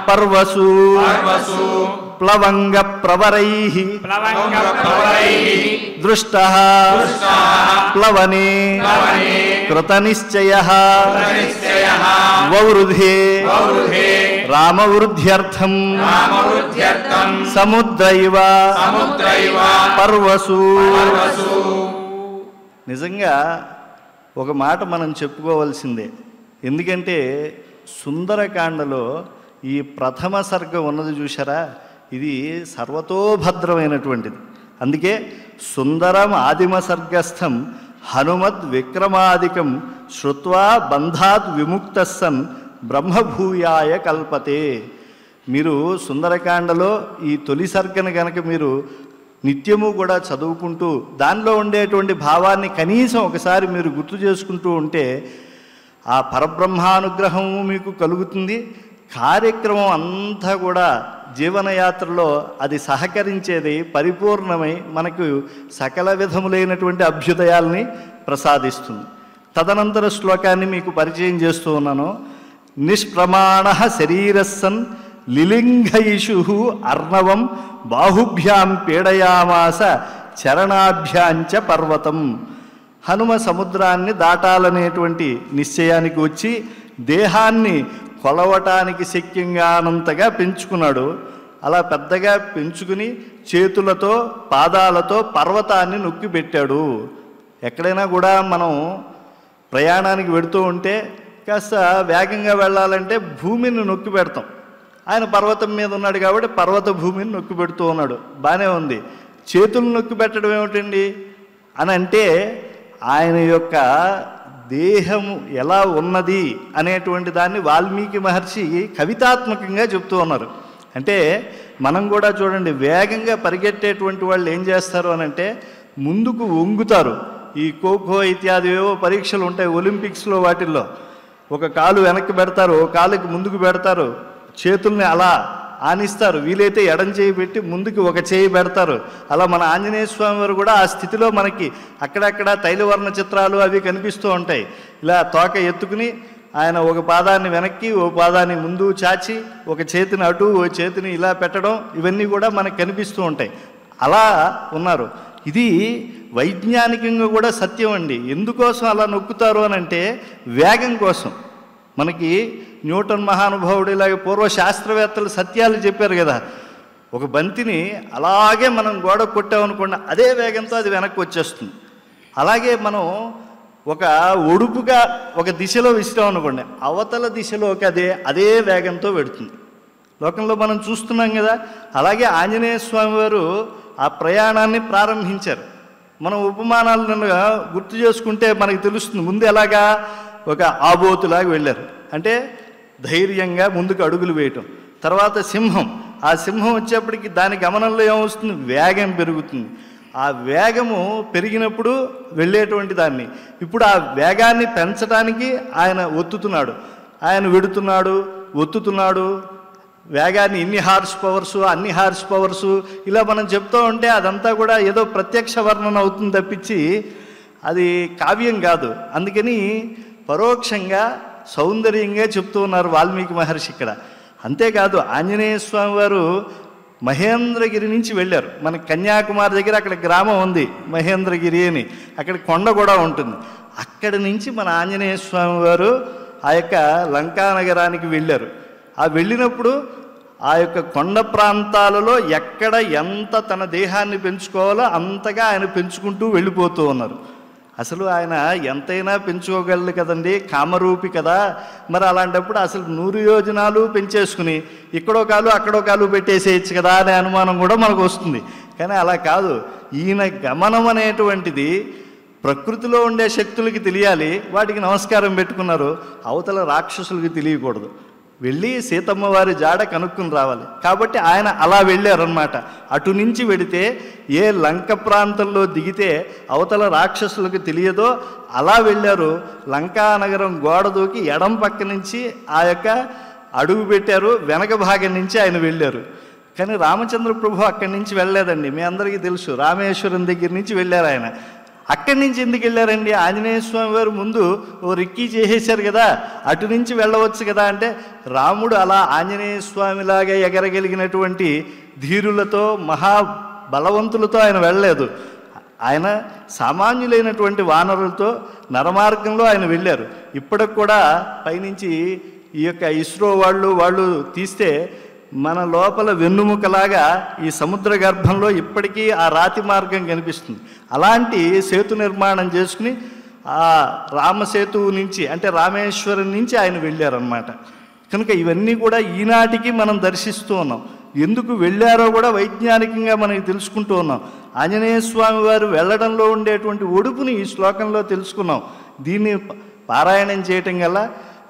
పర్వసు ప్లవంగ ప్రవరైః దృష్టః ప్లవనే కృతనిశ్చయః వవృధే రామవృద్ధ్యర్థం సముద్ర ఇవ పర్వసు. నిజంగా ఒక మాట మనం చెప్పుకోవాల్సిందే. ఎందుకంటే సుందరకాండలో ఈ ప్రథమ సర్గ ఉన్నది చూసారా, ఇది సర్వతోభద్రమైనటువంటిది. అందుకే సుందరం ఆదిమ సర్గస్థం హనుమద్ విక్రమాదికం శ్రుత్వా బంధాద్ విముక్త సన్ బ్రహ్మభూయాయ కల్పతే. మీరు సుందరకాండలో ఈ తొలి సర్గను కనుక మీరు నిత్యము కూడా చదువుకుంటూ దానిలో ఉండేటువంటి భావాన్ని కనీసం ఒకసారి మీరు గుర్తు చేసుకుంటూ ఉంటే ఆ పరబ్రహ్మానుగ్రహము మీకు కలుగుతుంది. కార్యక్రమం అంతా కూడా జీవనయాత్రలో అది సహకరించేది పరిపూర్ణమై మనకు సకల విధములైనటువంటి అభ్యుదయాల్ని ప్రసాదిస్తుంది. తదనంతర శ్లోకాన్ని మీకు పరిచయం చేస్తూ ఉన్నాను. నిష్ప్రమాణ శరీరస్సన్ లిలింగయిషు అర్ణవం బాహుభ్యాం పీడయామాస చరణాభ్యాంచ పర్వతం. హనుమ సముద్రాన్ని దాటాలనేటువంటి నిశ్చయానికి వచ్చి దేహాన్ని కొలవటానికి శక్యంగానంతగా పెంచుకున్నాడు. అలా పెద్దగా పెంచుకుని చేతులతో పాదాలతో పర్వతాన్ని నొక్కి పెట్టాడు. ఎక్కడైనా కూడా మనం ప్రయాణానికి వెడుతూ ఉంటే కాస్త వేగంగా వెళ్ళాలంటే భూమిని నొక్కి పెడతాం. ఆయన పర్వతం మీద ఉన్నాడు కాబట్టి పర్వత భూమిని నొక్కి పెడుతూ ఉన్నాడు, బాగానే ఉంది. చేతులు నొక్కి పెట్టడం ఏమిటండి అని అంటే ఆయన యొక్క దేహము ఎలా ఉన్నది అనేటువంటి దాన్ని వాల్మీకి మహర్షి కవితాత్మకంగా చెప్తూ ఉన్నారు. అంటే మనం కూడా చూడండి, వేగంగా పరిగెట్టేటువంటి వాళ్ళు ఏం చేస్తారు అని అంటే ముందుకు వంగుతారు. ఈ ఖోఖో ఇత్యాది ఏవో పరీక్షలు ఉంటాయి ఒలింపిక్స్లో, వాటిల్లో ఒక కాలు వెనక్కి పెడతారు, ఒక కాలుకి ముందుకు పెడతారు, చేతుల్ని అలా ఆనిస్తారు, వీలైతే ఎడం చేయి పెట్టి ముందుకు ఒక చేయి పెడతారు. అలా మన ఆంజనేయ స్వామి వారు కూడా ఆ స్థితిలో మనకి అక్కడక్కడ తైలవర్ణ చిత్రాలు అవి కనిపిస్తూ ఉంటాయి. ఇలా తోక ఎత్తుకుని ఆయన ఒక పాదాన్ని వెనక్కి ఒక పాదాన్ని ముందు చాచి ఒక చేతిని అటు ఒక చేతిని ఇలా పెట్టడం, ఇవన్నీ కూడా మనకు కనిపిస్తూ ఉంటాయి. అలా ఉన్నారు. ఇది వైజ్ఞానికంగా కూడా సత్యం అండి. ఎందుకోసం అలా నొక్కుతారు అని అంటే వేగం కోసం. మనకి న్యూటన్ మహానుభావుడు ఇలాగే పూర్వ శాస్త్రవేత్తలు సత్యాలు చెప్పారు కదా. ఒక బంతిని అలాగే మనం గోడ కొట్టామనుకోండి, అదే వేగంతో అది వెనక్కి వచ్చేస్తుంది. అలాగే మనం ఒక ఒడుపుగా ఒక దిశలో విసిరాం అనుకోండి, అవతల దిశలోకి అదే వేగంతో పెడుతుంది. లోకంలో మనం చూస్తున్నాం కదా. అలాగే ఆంజనేయ స్వామి వారు ఆ ప్రయాణాన్ని ప్రారంభించారు. మనం ఉపమానాలను గుర్తు చేసుకుంటే మనకి తెలుస్తుంది. ముందు ఎలాగా ఒక ఆబోతులాగా వెళ్ళారు, అంటే ధైర్యంగా ముందుకు అడుగులు వేయటం. తర్వాత సింహం, ఆ సింహం వచ్చేప్పటికి దాని గమనంలో ఏమొస్తుంది, వేగం పెరుగుతుంది. ఆ వేగము పెరిగినప్పుడు వెళ్ళేటువంటి దాన్ని ఇప్పుడు ఆ వేగాన్ని పెంచడానికి ఆయన ఒత్తుతున్నాడు, ఆయన వెడుతున్నాడు, ఒత్తుతున్నాడు. వేగాన్ని ఇన్ని హార్స్ పవర్సు, అన్ని హార్స్ పవర్సు ఇలా మనం చెప్తూ ఉంటే అదంతా కూడా ఏదో ప్రత్యక్ష వర్ణన అవుతుంది తప్పించి అది కావ్యం కాదు. అందుకని పరోక్షంగా సౌందర్యంగా చెప్తూ ఉన్నారు వాల్మీకి మహర్షి ఇక్కడ. అంతేకాదు ఆంజనేయ స్వామి వారు మహేంద్రగిరి నుంచి వెళ్ళారు. మన కన్యాకుమారి దగ్గర అక్కడ గ్రామం ఉంది మహేంద్రగిరి అని, అక్కడ కొండ కూడా ఉంటుంది. అక్కడి నుంచి మన ఆంజనేయ స్వామి వారు ఆ యొక్క లంకా నగరానికి వెళ్ళారు. ఆ వెళ్ళినప్పుడు ఆ యొక్క కొండ ప్రాంతాలలో ఎక్కడ ఎంత తన దేహాన్ని పెంచుకోవాలో అంతగా ఆయన పెంచుకుంటూ వెళ్ళిపోతూ ఉన్నారు. అసలు ఆయన ఎంతైనా పెంచుకోగలరు కదండి, కామరూపి కదా. మరి అలాంటప్పుడు అసలు 100 యోజనాలు పెంచేసుకుని ఇక్కడో కాలు అక్కడో కాలు పెట్టేసేయచ్చు కదా అనే అనుమానం కూడా మనకు వస్తుంది. కానీ అలా కాదు. ఈయన గమనం అనేటువంటిది ప్రకృతిలో ఉండే శక్తులకి తెలియాలి, వాటికి నమస్కారం పెట్టుకున్నారు. అవతల రాక్షసులకి తెలియకూడదు. వెళ్ళి సీతమ్మ వారి జాడ కనుక్కుని రావాలి. కాబట్టి ఆయన అలా వెళ్ళారన్నమాట. అటు నుంచి వెడితే ఏ లంక ప్రాంతంలో దిగితే అవతల రాక్షసులకు తెలియదో అలా వెళ్ళారు. లంకా నగరం గోడ దూకి ఎడం పక్క నుంచి ఆ యొక్క అడుగు పెట్టారు, వెనక భాగం నుంచి ఆయన వెళ్ళారు. కానీ రామచంద్ర ప్రభు అక్కడి నుంచి వెళ్ళలేదండి. మీ అందరికీ తెలుసు, రామేశ్వరం దగ్గర నుంచి వెళ్ళారు ఆయన. అక్కడి నుంచి ఎందుకు వెళ్ళారండి? ఆంజనేయ స్వామి వారు ముందు ఓ రిక్కీ చేసేశారు కదా, అటు నుంచి వెళ్ళవచ్చు కదా అంటే రాముడు అలా ఆంజనేయ స్వామిలాగా ఎగరగలిగినటువంటి ధీరులతో మహాబలవంతులతో ఆయన వెళ్ళలేదు. ఆయన సామాన్యులైనటువంటి వానరులతో నరమార్గంలో ఆయన వెళ్ళారు. ఇప్పటికి కూడా పైనుంచి ఈ యొక్క ఇస్రో వాళ్ళు తీస్తే మన లోపల వెన్నుముకలాగా ఈ సముద్ర గర్భంలో ఇప్పటికీ ఆ రాతి మార్గం కనిపిస్తుంది. అలాంటి సేతు నిర్మాణం చేసుకుని ఆ రామసేతువు నుంచి అంటే రామేశ్వరం నుంచి ఆయన వెళ్ళారన్నమాట. కనుక ఇవన్నీ కూడా ఈనాటికి మనం దర్శిస్తూ ఉన్నాం. ఎందుకు వెళ్ళారో కూడా వైజ్ఞానికంగా మనకి తెలుసుకుంటూ ఉన్నాం. ఆంజనేయ స్వామి వారు వెళ్ళడంలో ఉండేటువంటి ఒడుపుని ఈ శ్లోకంలో తెలుసుకున్నాం. దీన్ని పారాయణం చేయటం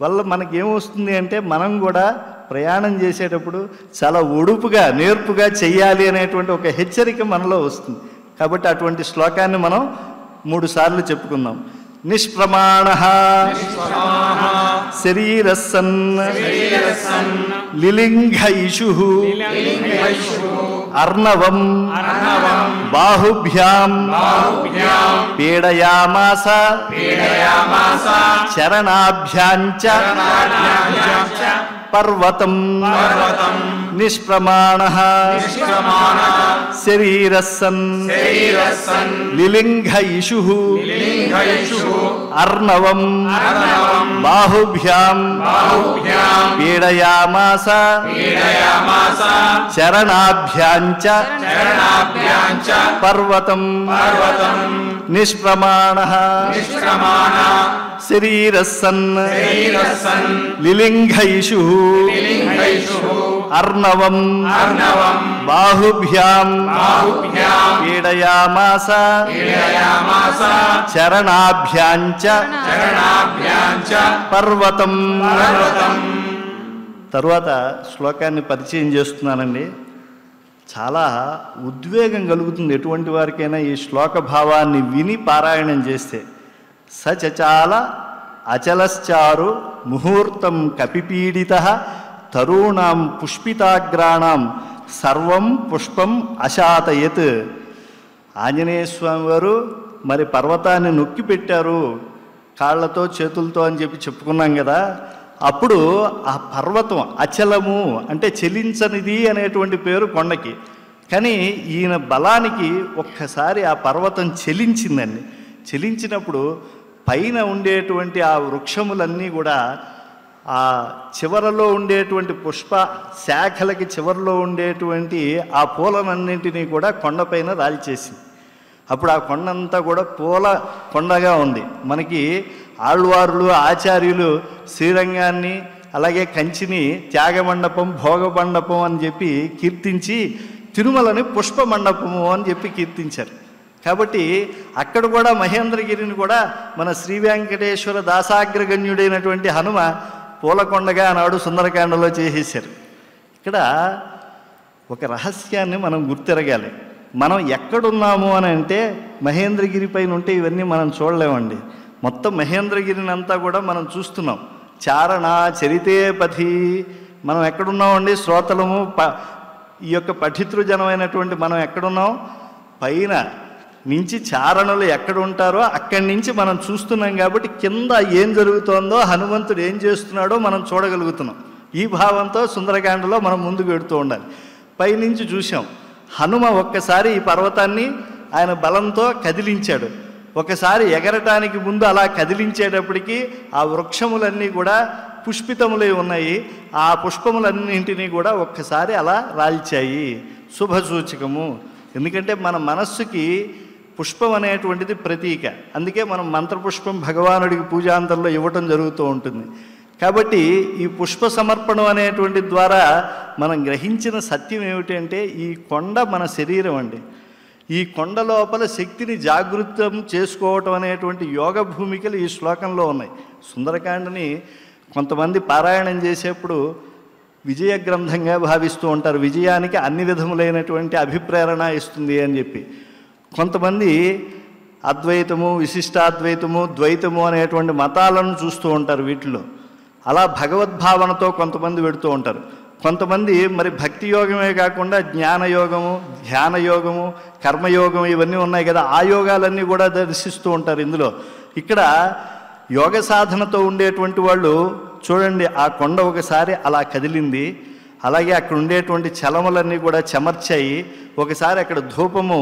వల్ల మనకేమొస్తుంది అంటే మనం కూడా ప్రయాణం చేసేటప్పుడు చాలా ఒడుపుగా నేర్పుగా చెయ్యాలి అనేటువంటి ఒక హెచ్చరిక మనలో వస్తుంది. కాబట్టి అటువంటి శ్లోకాన్ని మనం 3 సార్లు చెప్పుకుందాం. నిష్ప్రమాణ శరీరస్సన్ లిలింగ ఇషు అర్ణవం బాహుభ్యాం పీడయామాస చరణాభ్యాంచ పర్వతం నిష్ప్రమాణః శరీరస్సన్ లిలింగ ఇషుః అర్ణవం బాహుభ్యాం పీడయామాస చరణాభ్యాంచ పర్వతం నిష్ప్రమాణః శరీరస్సన్ లిలింగ ఇషుః అర్ణవం బాహుభ్యాం పీడయామాస చరణాభ్యాంచ పర్వతం. తరువాత శ్లోకాన్ని పరిచయం చేస్తున్నానండి. చాలా ఉద్వేగం కలుగుతుంది ఎటువంటి వారికైనా ఈ శ్లోక భావాన్ని విని పారాయణం చేస్తే. సచచాల అచలశ్చారు ముహూర్తం కపిపీడితః తరుణాం పుష్పితాగ్రాణం సర్వం పుష్పం అశాతయత్. ఆంజనేయ స్వామి వారు మరి పర్వతాన్ని నొక్కి పెట్టారు కాళ్ళతో చేతులతో అని చెప్పి చెప్పుకున్నాం కదా. అప్పుడు ఆ పర్వతం అచలము అంటే చెలించనిది అనేటువంటి పేరు కొండకి. కానీ ఈయన బలానికి ఒక్కసారి ఆ పర్వతం చెలించిందండి. చెలించినప్పుడు పైన ఉండేటువంటి ఆ వృక్షములన్నీ కూడా ఆ చివరలో ఉండేటువంటి పుష్ప శాఖలకి చివరిలో ఉండేటువంటి ఆ పూలనన్నింటినీ కూడా కొండపైన రాల్చేసింది. అప్పుడు ఆ కొండంతా కూడా పూల కొండగా ఉంది. మనకి ఆళ్వారులు ఆచార్యులు శ్రీరంగాన్ని అలాగే కంచిని త్యాగమండపం భోగమండపం అని చెప్పి కీర్తించి తిరుమలని పుష్పమండపము అని చెప్పి కీర్తించారు. కాబట్టి అక్కడ కూడా మహేంద్రగిరిని కూడా మన శ్రీ వెంకటేశ్వర దాసాగ్రగణ్యుడైనటువంటి హనుమ పూలకొండగా ఆనాడు సుందరకాండలో చేసేశారు. ఇక్కడ ఒక రహస్యాన్ని మనం గుర్తిరగాలి. మనం ఎక్కడున్నాము అని అంటే మహేంద్రగిరి పైన ఉంటే ఇవన్నీ మనం చూడలేమండి. మొత్తం మహేంద్రగిరిని అంతా కూడా మనం చూస్తున్నాం. చారణ చరితే పథి మనం ఎక్కడున్నామండి? శ్రోతలము ఈ యొక్క పఠితృజనమైనటువంటి మనం ఎక్కడున్నాం? పైన నుంచి చారణలు ఎక్కడ ఉంటారో అక్కడి నుంచి మనం చూస్తున్నాం. కాబట్టి కింద ఏం జరుగుతోందో హనుమంతుడు ఏం చేస్తున్నాడో మనం చూడగలుగుతున్నాం. ఈ భావంతో సుందరకాండలో మనం ముందుకు వెడుతూ ఉండాలి. పైనుంచి చూసాం హనుమ ఒక్కసారి ఈ పర్వతాన్ని ఆయన బలంతో కదిలించాడు. ఒకసారి ఎగరటానికి ముందు అలా కదిలించేటప్పటికీ ఆ వృక్షములన్నీ కూడా పుష్పితములై ఉన్నాయి. ఆ పుష్పములన్నింటినీ కూడా ఒక్కసారి అలా రాల్చాయి. శుభసూచకము. ఎందుకంటే మన మనస్సుకి పుష్పం అనేటువంటిది ప్రతీక. అందుకే మనం మంత్రపుష్పం భగవానుడికి పూజాంతరంలో ఇవ్వటం జరుగుతూ ఉంటుంది. కాబట్టి ఈ పుష్ప సమర్పణం అనేటువంటి ద్వారా మనం గ్రహించిన సత్యం ఏమిటంటే ఈ కొండ మన శరీరం అండి. ఈ కొండ లోపల శక్తిని జాగృతం చేసుకోవటం అనేటువంటి యోగ భూమికలు ఈ శ్లోకంలో ఉన్నాయి. సుందరకాండని కొంతమంది పారాయణం చేసేప్పుడు విజయ గ్రంథంగా భావిస్తూ ఉంటారు. విజయానికి అన్ని విధములైనటువంటి అభిప్రేరణ ఇస్తుంది అని చెప్పి. కొంతమంది అద్వైతము విశిష్టాద్వైతము ద్వైతము అనేటువంటి మతాలను చూస్తూ ఉంటారు వీటిలో. అలా భగవద్భావనతో కొంతమంది పెడుతూ ఉంటారు. కొంతమంది మరి భక్తి యోగమే కాకుండా జ్ఞానయోగము ధ్యానయోగము కర్మయోగం ఇవన్నీ ఉన్నాయి కదా, ఆ యోగాలన్నీ కూడా దర్శిస్తూ ఉంటారు ఇందులో. ఇక్కడ యోగ సాధనతో ఉండేటువంటి వాళ్ళు చూడండి, ఆ కొండ ఒకసారి అలా కదిలింది. అలాగే అక్కడ ఉండేటువంటి చలములన్నీ కూడా చెమర్చాయి. ఒకసారి అక్కడ ధూపము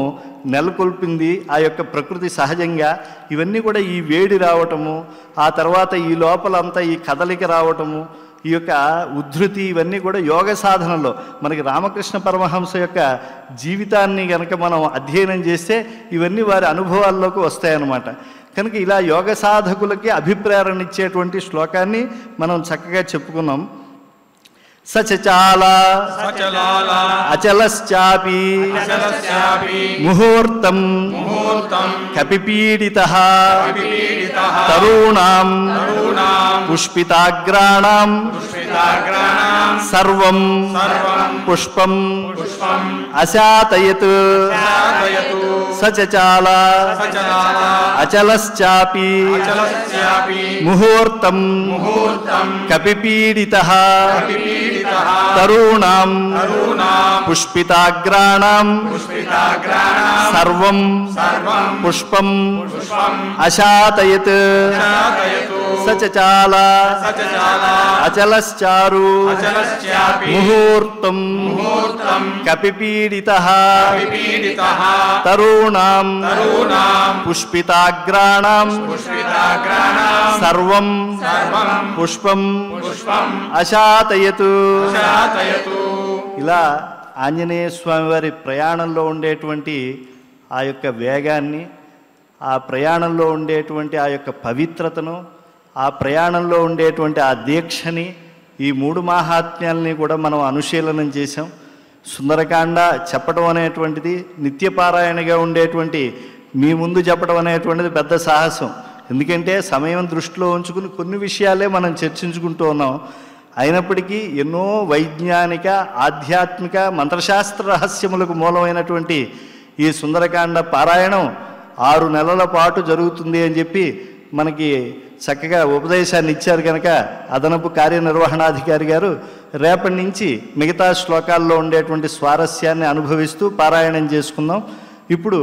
నెలకొల్పింది ఆ యొక్క ప్రకృతి సహజంగా. ఇవన్నీ కూడా ఈ వేడి రావటము, ఆ తర్వాత ఈ లోపలంతా ఈ కదలిక రావటము, ఈ యొక్క ఉద్ధృతి, ఇవన్నీ కూడా యోగ సాధనలో మనకి రామకృష్ణ పరమహంస యొక్క జీవితాన్ని కనుక మనం అధ్యయనం చేస్తే ఇవన్నీ వారి అనుభవాల్లోకి వస్తాయన్నమాట. కనుక ఇలా యోగ సాధకులకి అభిప్రేరణ ఇచ్చేటువంటి శ్లోకాన్ని మనం చక్కగా చెప్పుకున్నాం. సచచాల అచలశ్చాపి ముహూర్తం కపిపీడితః తరుణాం పుష్పితాగ్రాణాం సర్వం పుష్పం అశాతయత్. సచచాల అచలశ్చాపి ముహూర్తం కపిపీడితః తరుణాం పుష్పితాగ్రాణాం సర్వం పుష్పం అశాతయత్. సచచాల అచలశ్చారు ముహూర్తం కపిపీడితః తరుణాం పుష్పితాగ్రాణాం సర్వం పుష్పం అశాతయతు. ఇలా ఆంజనేయ స్వామి వారి ప్రయాణంలో ఉండేటువంటి ఆ యొక్క వేగాన్ని, ఆ ప్రయాణంలో ఉండేటువంటి ఆ యొక్క పవిత్రతను, ఆ ప్రయాణంలో ఉండేటువంటి ఆ దీక్షని, ఈ మూడు మహాత్మ్యాలని కూడా మనం అనుశీలనం చేశాం. సుందరకాండ చెప్పడం అనేటువంటిది నిత్యపారాయణగా ఉండేటువంటి మీ ముందు చెప్పడం అనేటువంటిది పెద్ద సాహసం. ఎందుకంటే సమయం దృష్టిలో ఉంచుకుని కొన్ని విషయాలే మనం చర్చించుకుంటూ ఉన్నాం. అయినప్పటికీ ఎన్నో వైజ్ఞానిక, ఆధ్యాత్మిక, మంత్రశాస్త్ర రహస్యములకు మూలమైనటువంటి ఈ సుందరకాండ పారాయణం 6 నెలల పాటు జరుగుతుంది అని చెప్పి మనకి చక్కగా ఉపదేశాన్ని ఇచ్చారు. కనుక అదనపు కార్యనిర్వహణాధికారి గారు రేపటి నుంచి మిగతా శ్లోకాల్లో ఉండేటువంటి స్వారస్యాన్ని అనుభవిస్తూ పారాయణం చేసుకుందాం. ఇప్పుడు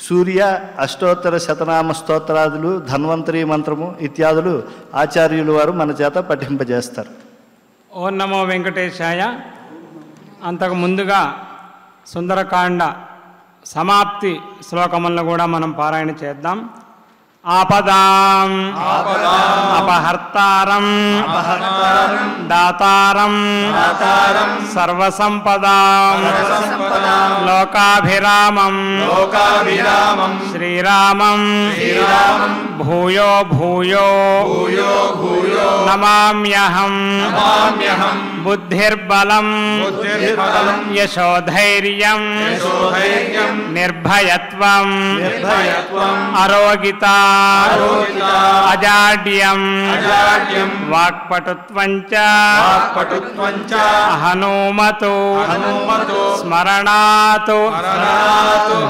సూర్య అష్టోత్తర శతనామ స్తోత్రాదులు, ధన్వంతరి మంత్రము ఇత్యాదులు ఆచార్యులు వారు మన చేత పఠింపజేస్తారు. ఓం నమో వెంకటేశాయ. అంతకు ముందుగా సుందరకాండ సమాప్తి శ్లోకములను కూడా మనం పారాయణ చేద్దాం. ఆపదాం అపహర్తారం దాతారం సర్వసంపదాం లోకాభిరామం శ్రీరామం భూయో భూయో నమామ్యహం. బుద్ధిర్బలం యశోధైర్యం నిర్భయత్వం అరోగిత అజాడ్యం వాక్పటుత్వం చ హనుమతు స్మరణాతు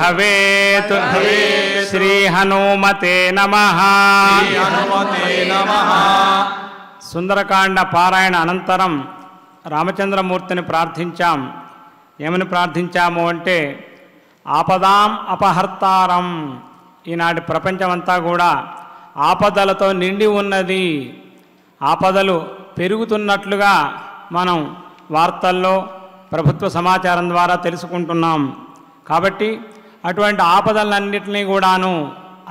భవేత్. శ్రీ హనుమతే నమః. సుందరకాండ పారాయణ అనంతరం రామచంద్రమూర్తిని ప్రార్థించాం. ఏమని ప్రార్థించాము అంటే, ఆపదాం అపహర్తారం. ఈనాటి ప్రపంచమంతా కూడా ఆపదలతో నిండి ఉన్నది. ఆపదలు పెరుగుతున్నట్లుగా మనం వార్తల్లో, ప్రభుత్వ సమాచారం ద్వారా తెలుసుకుంటున్నాం. కాబట్టి అటువంటి ఆపదలన్నింటినీ కూడాను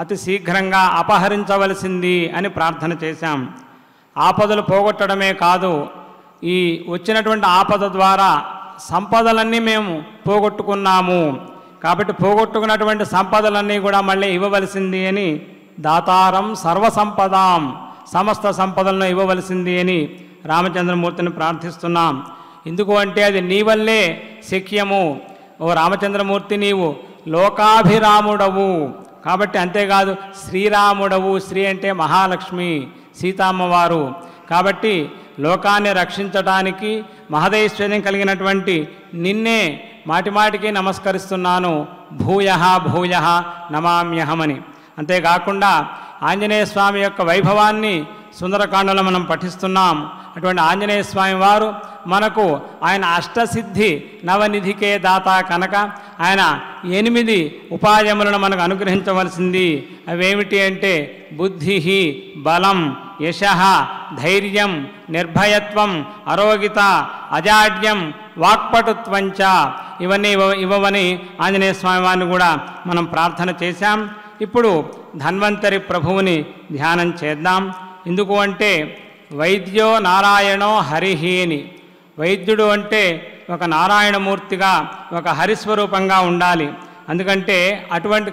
అతి శీఘ్రంగా అపహరించవలసింది అని ప్రార్థన చేశాం. ఆపదలు పోగొట్టడమే కాదు, ఈ వచ్చినటువంటి ఆపద ద్వారా సంపదలన్నీ మేము పోగొట్టుకున్నాము. కాబట్టి పోగొట్టుకున్నటువంటి సంపదలన్నీ కూడా మళ్ళీ ఇవ్వవలసింది అని, దాతారం సర్వసంపదాం, సమస్త సంపదలను ఇవ్వవలసింది అని రామచంద్రమూర్తిని ప్రార్థిస్తున్నాం. ఎందుకు అంటే అది నీ వల్లే శక్యము. ఓ రామచంద్రమూర్తి, నీవు లోకాభిరాముడవు. కాబట్టి అంతేకాదు శ్రీరాముడవు. శ్రీ అంటే మహాలక్ష్మి, సీతామ్మవారు. కాబట్టి లోకాన్ని రక్షించడానికి మహదైశ్వర్యం కలిగినటువంటి నిన్నే మాటిమాటికి నమస్కరిస్తున్నాను. భూయః భూయః నమామ్యహమని. అంతేకాకుండా ఆంజనేయ స్వామి యొక్క వైభవాన్ని సుందరకాండలో మనం పఠిస్తున్నాం. అటువంటి ఆంజనేయ స్వామి వారు మనకు ఆయన అష్టసిద్ధి నవనిధికే దాత కనుక ఆయన 8 ఉపాయములను మనకు అనుగ్రహించవలసింది. అవేమిటి అంటే బుద్ధి, బలం, యశః, ధైర్యం, నిర్భయత్వం, అరోగిత, అజాడ్యం, వాక్పటుత్వంచ. ఇవన్నీ ఇవ్వవని ఆంజనేయ స్వామి వారిని కూడా మనం ప్రార్థన చేశాం. ఇప్పుడు ధన్వంతరి ప్రభువుని ధ్యానం చేద్దాం. ఎందుకు అంటే వైద్యో నారాయణో హరిహి అని. వైద్యుడు అంటే ఒక నారాయణమూర్తిగా, ఒక హరిస్వరూపంగా ఉండాలి. అందుకంటే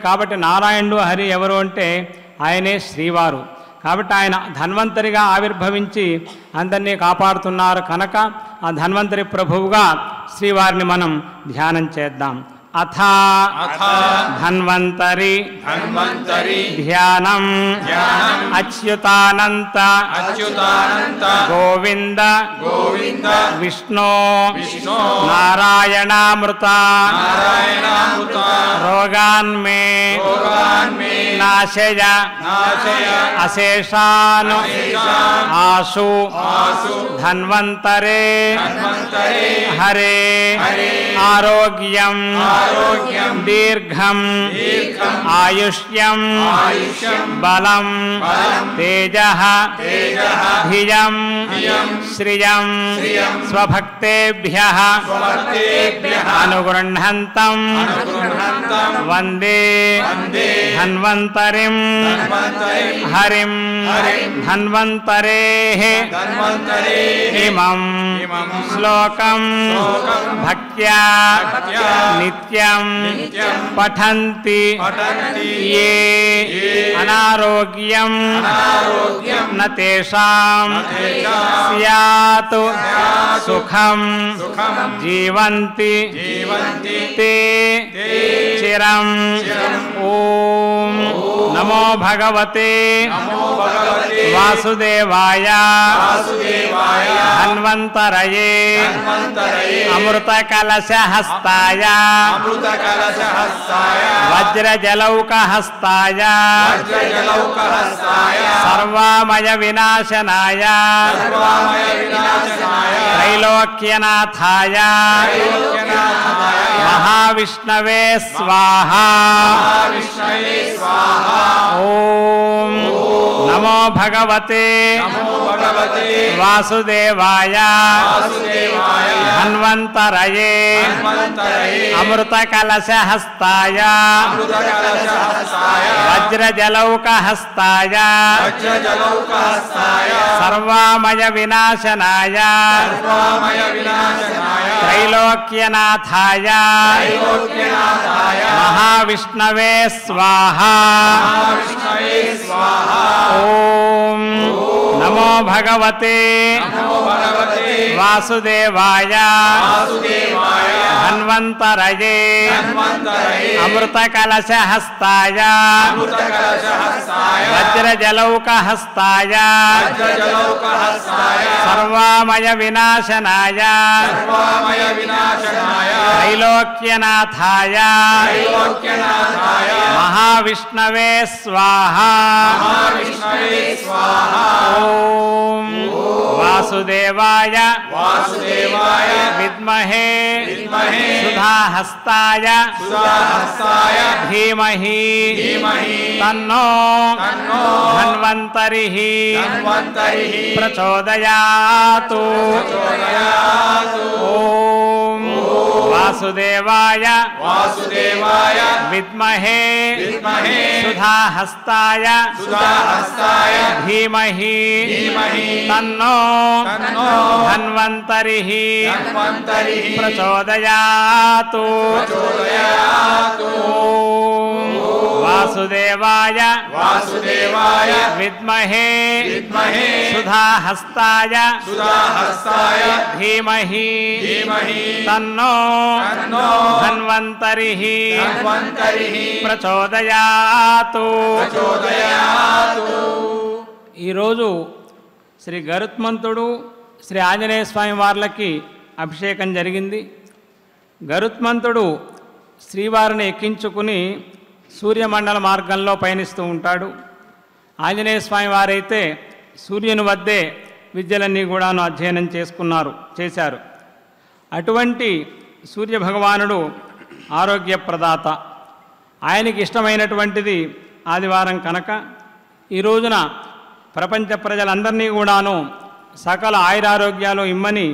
కాబట్టి నారాయణుడు హరి ఎవరు అంటే ఆయనే శ్రీవారు. కాబట్టి ఆయన ధన్వంతరిగా ఆవిర్భవించి అందరినీ కాపాడుతున్నారు కనుక ఆ ధన్వంతరి ప్రభువుగా శ్రీవారిని మనం ధ్యానం చేద్దాం. అథ ధన్వంతరి ధ్యానం అచ్యుతానంత గోవింద విష్ణు నారాయణామృత రోగాన్మే నాశయ అశేషాను ఆశు ధన్వంతరే హరే ఆరోగ్యం దీర్ఘం ఆయుష్యం బలం తేజః ధియం శ్రియం స్వభక్తేభ్యః అనుగృహంతం వందే ధన్వంతరిం హరిం ధన్వంతరేః ఇమం శ్లోకం భక్త్యా నిత్యం పఠంతి ఏ అనారోగ్యం న తేషాం స్యాత్ సుఖం జీవంతి తే చిరం. ఓం నమో భగవతే వాసుదేవాయ ధన్వంతరయే అమృతకలశహస్తాయ వజ్రజలౌకహస్తాయ సర్వామయ వినాశనాయ త్రైలోక్యనాథాయ మహావిష్ణవే స్వాహా. ఓం నమో భగవతే వాసుదేవాయ ధన్వంతరయే అమృతకలశహస్తాయ వజ్రజలౌకహస్తాయ సర్వామయ వినాశనాయ త్రైలోక్యనాథాయ మహావిష్ణవే స్వాహా. ఓం నమో భగవతే వాసుదేవాయ ధన్వంతరయే అమృతకలశహస్తాయ వజ్రజలౌకహస్తాయ సర్వామయ వినాశనాయ త్రైలోక్యనాథాయ మహావిష్ణవే స్వాహా. ఓం వాసుదేవాయ విద్మహే సుధాహస్తాయ ధీమహి తన్నో ధన్వంతరిః ప్రచోదయాతు. ఓం వాసుదేవాయ విద్మహే సుధాహస్తాయ ధీమహి తన్నో ధన్వంతరిః ప్రచోదయాతు. ఓం వాసుదేవాయ విద్మహే సుధాహస్తాయ ధీమహి తన్నో ధన్వంతరిః ప్రచోదయాతు. ఈరోజు శ్రీ గరుత్మంతుడు శ్రీ ఆంజనేయ స్వామి వార్లకి అభిషేకం జరిగింది. గరుత్మంతుడు శ్రీవారిని ఎక్కించుకుని సూర్యమండల మార్గంలో పయనిస్తూ ఉంటాడు. ఆంజనేయ స్వామి వారైతే సూర్యుని వద్దే విద్యలన్నీ కూడాను అధ్యయనం చేశారు. అటువంటి సూర్యభగవానుడు ఆరోగ్యప్రదాత. ఆయనకి ఇష్టమైనటువంటిది ఆదివారం కనుక ఈ రోజున ప్రపంచ ప్రజలందరినీ కూడాను సకల ఆయురారోగ్యాలు ఇమ్మని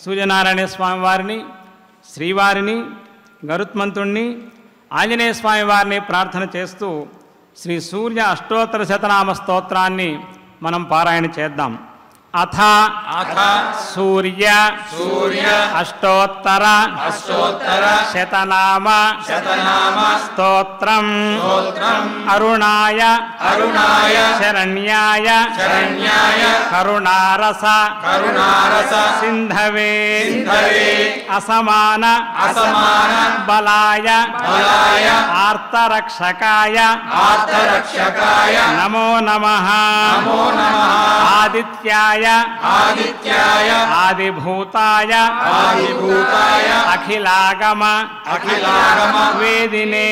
సూర్యనారాయణ స్వామి వారిని, శ్రీవారిని, గరుత్మంతుణ్ణి, ఆంజనేయ స్వామి వారిని ప్రార్థన చేస్తూ శ్రీ సూర్య అష్టోత్తర శతనామ స్తోత్రాన్ని మనం పారాయణ చేద్దాం. అథ సూర్య అష్టోత్తర శతనామ స్తోత్రం అరుణాయ శరణ్యాయ కరుణారస సింధవే అసమాన బలాయ ఆర్తరక్షకాయ నమో నమః ఆదిత్యాయ ఆదిత్యాయ ఆదిభూతాయ అఖిలాగమ వేదినే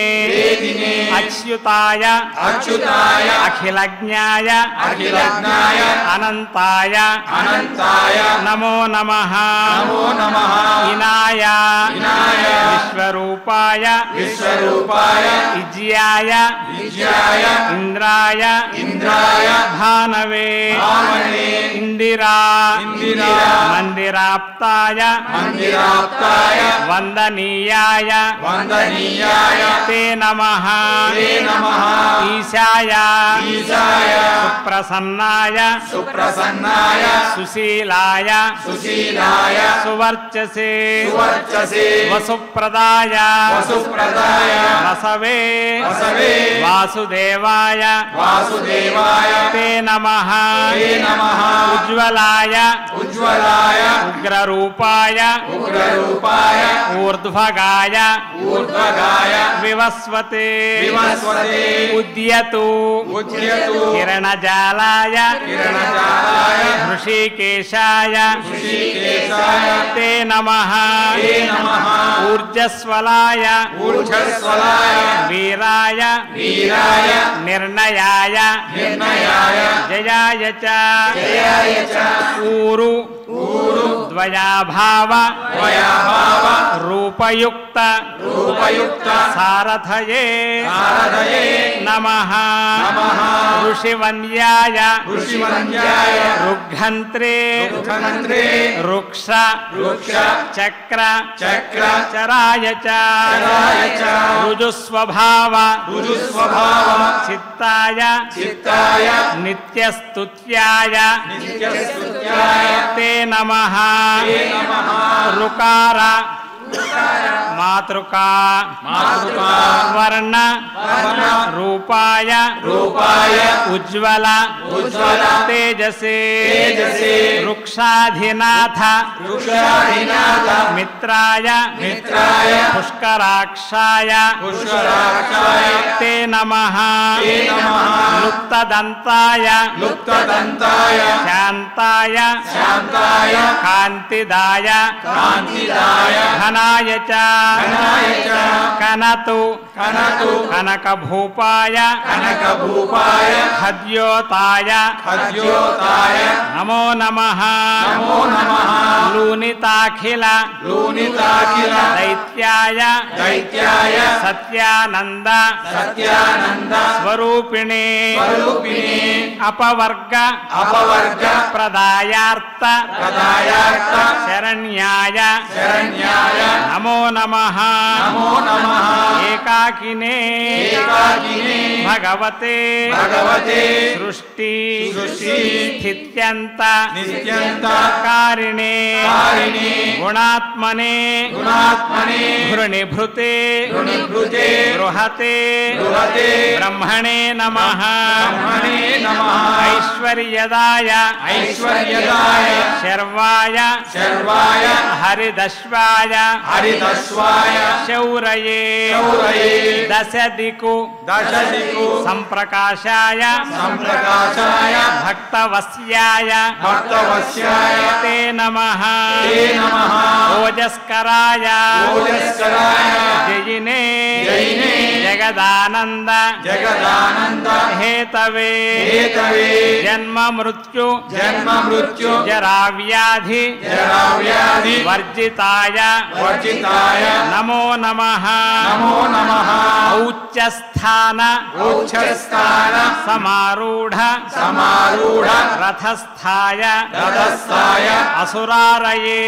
అచ్యుతాయ అఖిలజ్ఞాయ అనంతాయ నమో నమః ఇనాయ విశ్వరూపాయ ఇజ్యాయ ఇంద్రాయ భానవే ఇందిరా మందిరాప్తాయ వందనీయాయ తే నమః ఈశాయ సుప్రసన్నాయ సుశీలాయ సువర్చసే వసుప్రదాయ వసవే వాసుదేవాయ తే నమః ఉజ్వలాయ ఉగ్రరూపాయ ఊర్ధ్వగాయ వివస్వతే ఉద్యతు కిరణజాలాయ హృషికేశాయ తే నమః ఊర్జస్వలాయ వీరాయ నిర్ణయాయ జయాయ చ ఊరు ద్వయాభావ రూపయుక్త సారథయే నమః ఋషివన్యాయ రుఘ్రంత్రే రుక్ష చక్ర చరాయ చ రుజుస్వభావ చిత్తాయ నిత్యస్తుత్యాయ తే నమః రుకార మాతృకా వర్ణ రూపాయ ఉజ్వల తేజసే వృక్షాధినాథ మిత్రాయ పుష్కరాక్షాయ తే నమః లుప్తదంతాయ శాంతాయ కాంతిదాయ ఘనాయ చ కనతు కనకభూపాయ ఖద్యోతాయ నమో నమః లూనితాఖిల దైత్యాయ సత్యానంద స్వరూపిణే అపవర్గ ప్రదాయార్త శరణ్యాయ నమో నమః ఏకాకినే భగవతే సృష్టి స్థిత్యంత కారిణే గుణాత్మనే భృణిభృతే బృహతే బ్రహ్మణే నమః ఐశ్వర్యదాయ శర్వాయ హరిదశ్వాయ శౌరయే దశదికు సంప్రకాశాయ భక్తవస్యాయ తే నమః ఓజస్కరాయ జయినే జగదానంద హేతవే జన్మ మృత్యు జరావ్యాధి వర్జితాయ నమో నమః ఔచ్ఛస్థాన సమారూఢ రథస్థాయ అసురారయే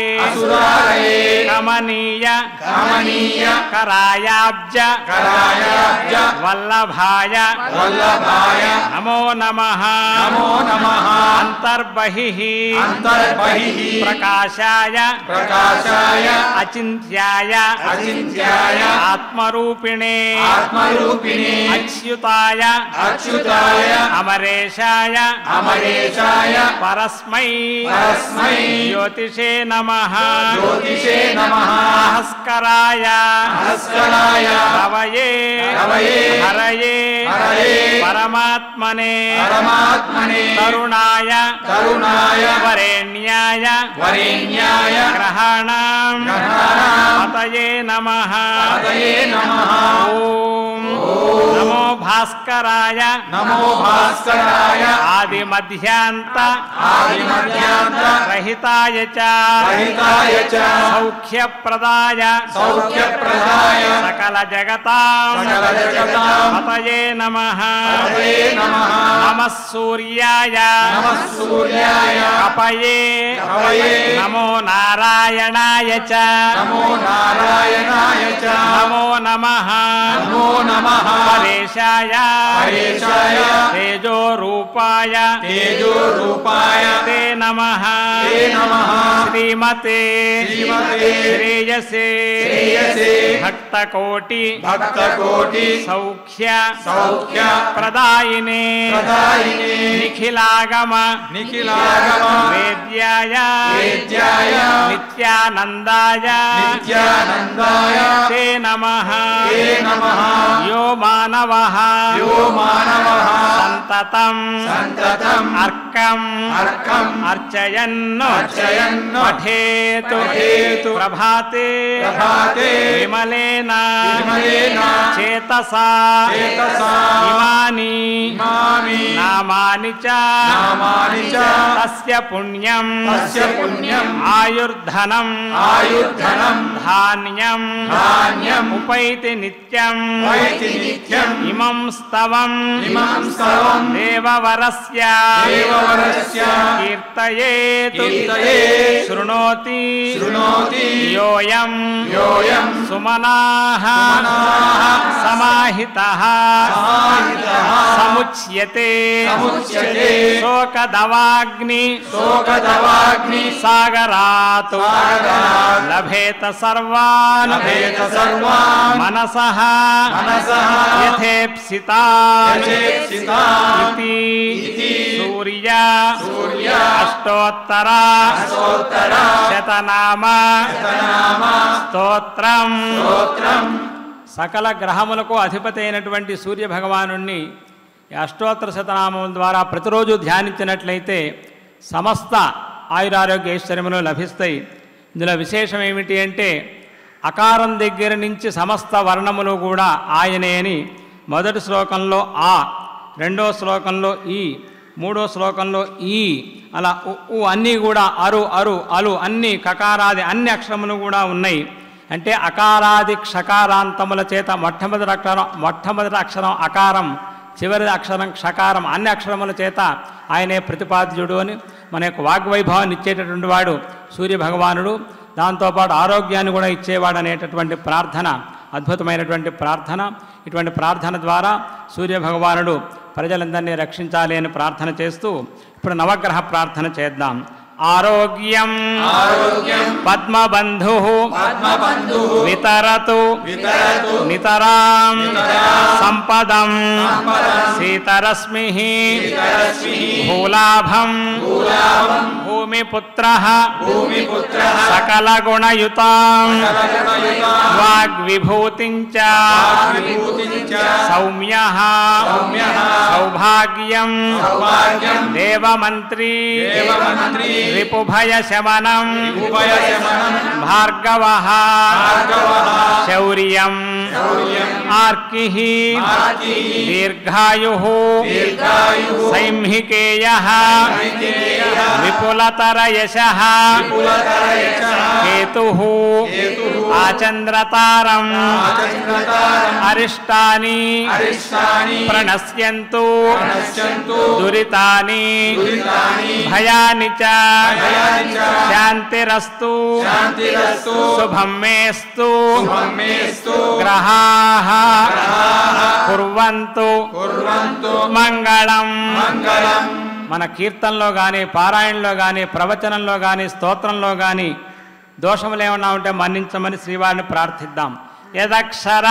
కమనీయ కరాయాబ్జ వల్లభాయ నమో నమః అంతర్బహిః ప్రకాశాయ అచింత్యాయ ఆత్మరూపిణే అచ్యుతాయ అమరేశాయ పరస్మై జ్యోతిషే నమః ఈశే నమః భాస్కరాయ భాస్కరాయ రవయే రవయే హరయే హరయే పరమాత్మనే పరమాత్మనే తరుణాయ తరుణాయ వరేణ్యాయ వరేణ్యాయ గ్రహాణం గ్రహాణాం పతయే నమః పతయే నమః ఓం నమో భాస్కరాయ నమో భాస్కరాయ ఆది మధ్యాంత ఆది మధ్యాంత రహితాయ చ రహితాయ చ సౌఖ్యప్రదాయ సౌఖ్యప్రదాయ సకల జగతాం సకల జగతాం పతయే నమః పతయే నమః నమః సూర్యాయ నమః సూర్యాయ కపయే కపయే నమో నారాయణాయ చ నమో నారాయణాయ చ నమో నమః నమో నమః పరేశాయ పరేశాయ తేజో రూపాయ తేజో రూపాయ తే నమః తే నమః శ్రీమతే శ్రీమతే శ్రేయసే శ్రేయసే భక్తకోటి భక్తకోటి సౌఖ్య సౌఖ్య ప్రదాయినే ప్రదాయినే నిఖిలాగమ నిఖిలాగమ వేద్యాయ వేద్యాయ నిత్యానందాయ నిత్యానందాయ తే నమః తే నమః యో మానవః యో మానవః సంతతం సంతతం అర్కం అర్కం అర్చయన్ అర్చయన్ పఠేతు పఠేతు ప్రభాతే ప్రభాతే విమలేన విమలేన చేతసా చేతసా ఇమాని ఇమాని నామాని చ నామాని చ తస్య పుణ్యం తస్య పుణ్యం ఆయుర్ధనం ఆయుర్ధనం ధాన్యం ధాన్యం ఉపైతి నిత్యం ఉపైతి నిత్యం ఇమం స్తవం ఇమం స్తవం దేవవరస్య దేవవరస్య కీర్తయేతు కీర్తయేత్ శృణోతి శృణోతి యోయం యోయం సుమనాః సుమనాః సమాహితః సమాహితః సముచ్యతే సముచ్యతే శోకదవాగ్ని శోకదవాగ్ని సాగరాత్ సాగరాత్ లభేత సర్వాన్ లభేత సర్వాన్ మనసః మనసః యథేప్సితా యథేప్సితా ఇతి సూర్య సూర్య అష్టోత్తర అష్టోత్తర శతనామ శతనామ స్తోత్రం స్తోత్రం సకల గ్రహములకు అధిపతి అయినటువంటి సూర్య భగవానుణ్ణి ఈ అష్టోత్తర శతనామం ద్వారా ప్రతిరోజు ధ్యానించినట్లయితే సమస్త ఆయురారోగ్య ఐశ్వర్యములు లభిస్తాయి. ఇందులో విశేషం ఏమిటి అంటే అకారం దగ్గర నుంచి సమస్త వర్ణములు కూడా ఆయనే అని మొదటి శ్లోకంలో ఆ, రెండో శ్లోకంలో ఈ, మూడో శ్లోకంలో ఈ, అలా ఉ అన్నీ కూడా అరు అరు అలు అన్ని కకారాది అన్ని అక్షరములు కూడా ఉన్నాయి. అంటే అకారాది క్షకారాంతముల చేత మొట్టమొదటి అక్షరం అకారం, చివరి అక్షరం క్షకారం, అన్ని అక్షరముల చేత ఆయనే ప్రతిపాద్యుడు అని మన యొక్క వాగ్వైభవాన్ని ఇచ్చేటటువంటి వాడు సూర్యభగవానుడు. దాంతోపాటు ఆరోగ్యాన్ని కూడా ఇచ్చేవాడు అనేటటువంటి ప్రార్థన అద్భుతమైనటువంటి ప్రార్థన. ఇటువంటి ప్రార్థన ద్వారా సూర్యభగవానుడు ప్రజలందరినీ రక్షించాలి అని ప్రార్థన చేస్తూ ఇప్పుడు నవగ్రహ ప్రార్థన చేద్దాం. ఆరోగ్యం పద్మబంధు వితరతు నితరాం సంపదం సీతరశ్మి భూలాభం భూమిపుత్ర సకలగుణయుతాం వాగ్విభూతిం చ సౌమ్యః సౌభాగ్యం దేవమంత్రీ రిపుభయశమనం భార్గవః శౌర్యం ఆర్కిః దీర్ఘాయుః సైంహికేయః విపులతరయశః కేతుః ఆచంద్రతారం అరిష్టాని ప్రణశ్యంతు దురితాని భయాని చ శాంతిరస్తు శుభం మేస్తు గ్రహాః కుర్వంతు మంగళం. మన కీర్తనలో కానీ, పారాయణలో కానీ, ప్రవచనంలో కానీ, స్తోత్రంలో కానీ దోషములు ఏమన్నా ఉంటే మన్నించమని శ్రీవారిని ప్రార్థిద్దాం. యదక్షర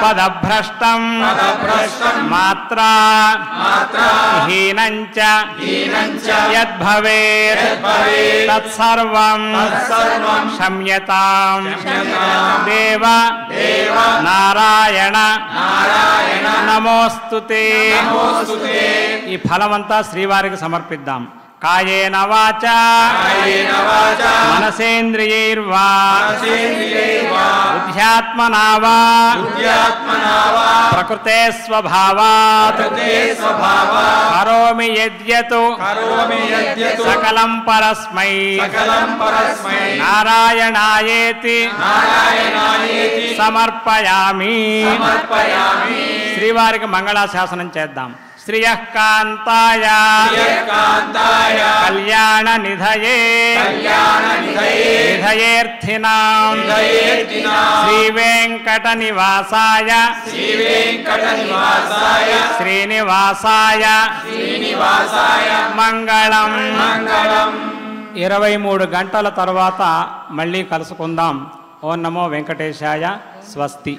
పదభ్రష్టం మాత్రా హీనంచ యద్భవేత్ తత్సర్వం క్షమ్యతాం దేవ నారాయణ నమోస్తుతే. ఈ ఫలమంతా శ్రీవారికి సమర్పిద్దాం. కాయేన వాచా మనసేంద్రియైర్వా బుద్ధ్యాత్మనా వా ప్రకృతే స్వభావాత్ కరోమి యద్యత్ సకలం పరస్మై నారాయణాయేతి సమర్పయామి. శ్రీవారికి మంగళాశాసనం చేద్దాం. శ్రియః కాంతాయ కళ్యాణ నిధయే నిధయేర్థినాం శ్రీ వెంకట నివాసాయ శ్రీనివాసాయ మంగళం. 23 గంటల తర్వాత మళ్ళీ కలుసుకుందాం. ఓం నమో వెంకటేశాయ. స్వస్తి.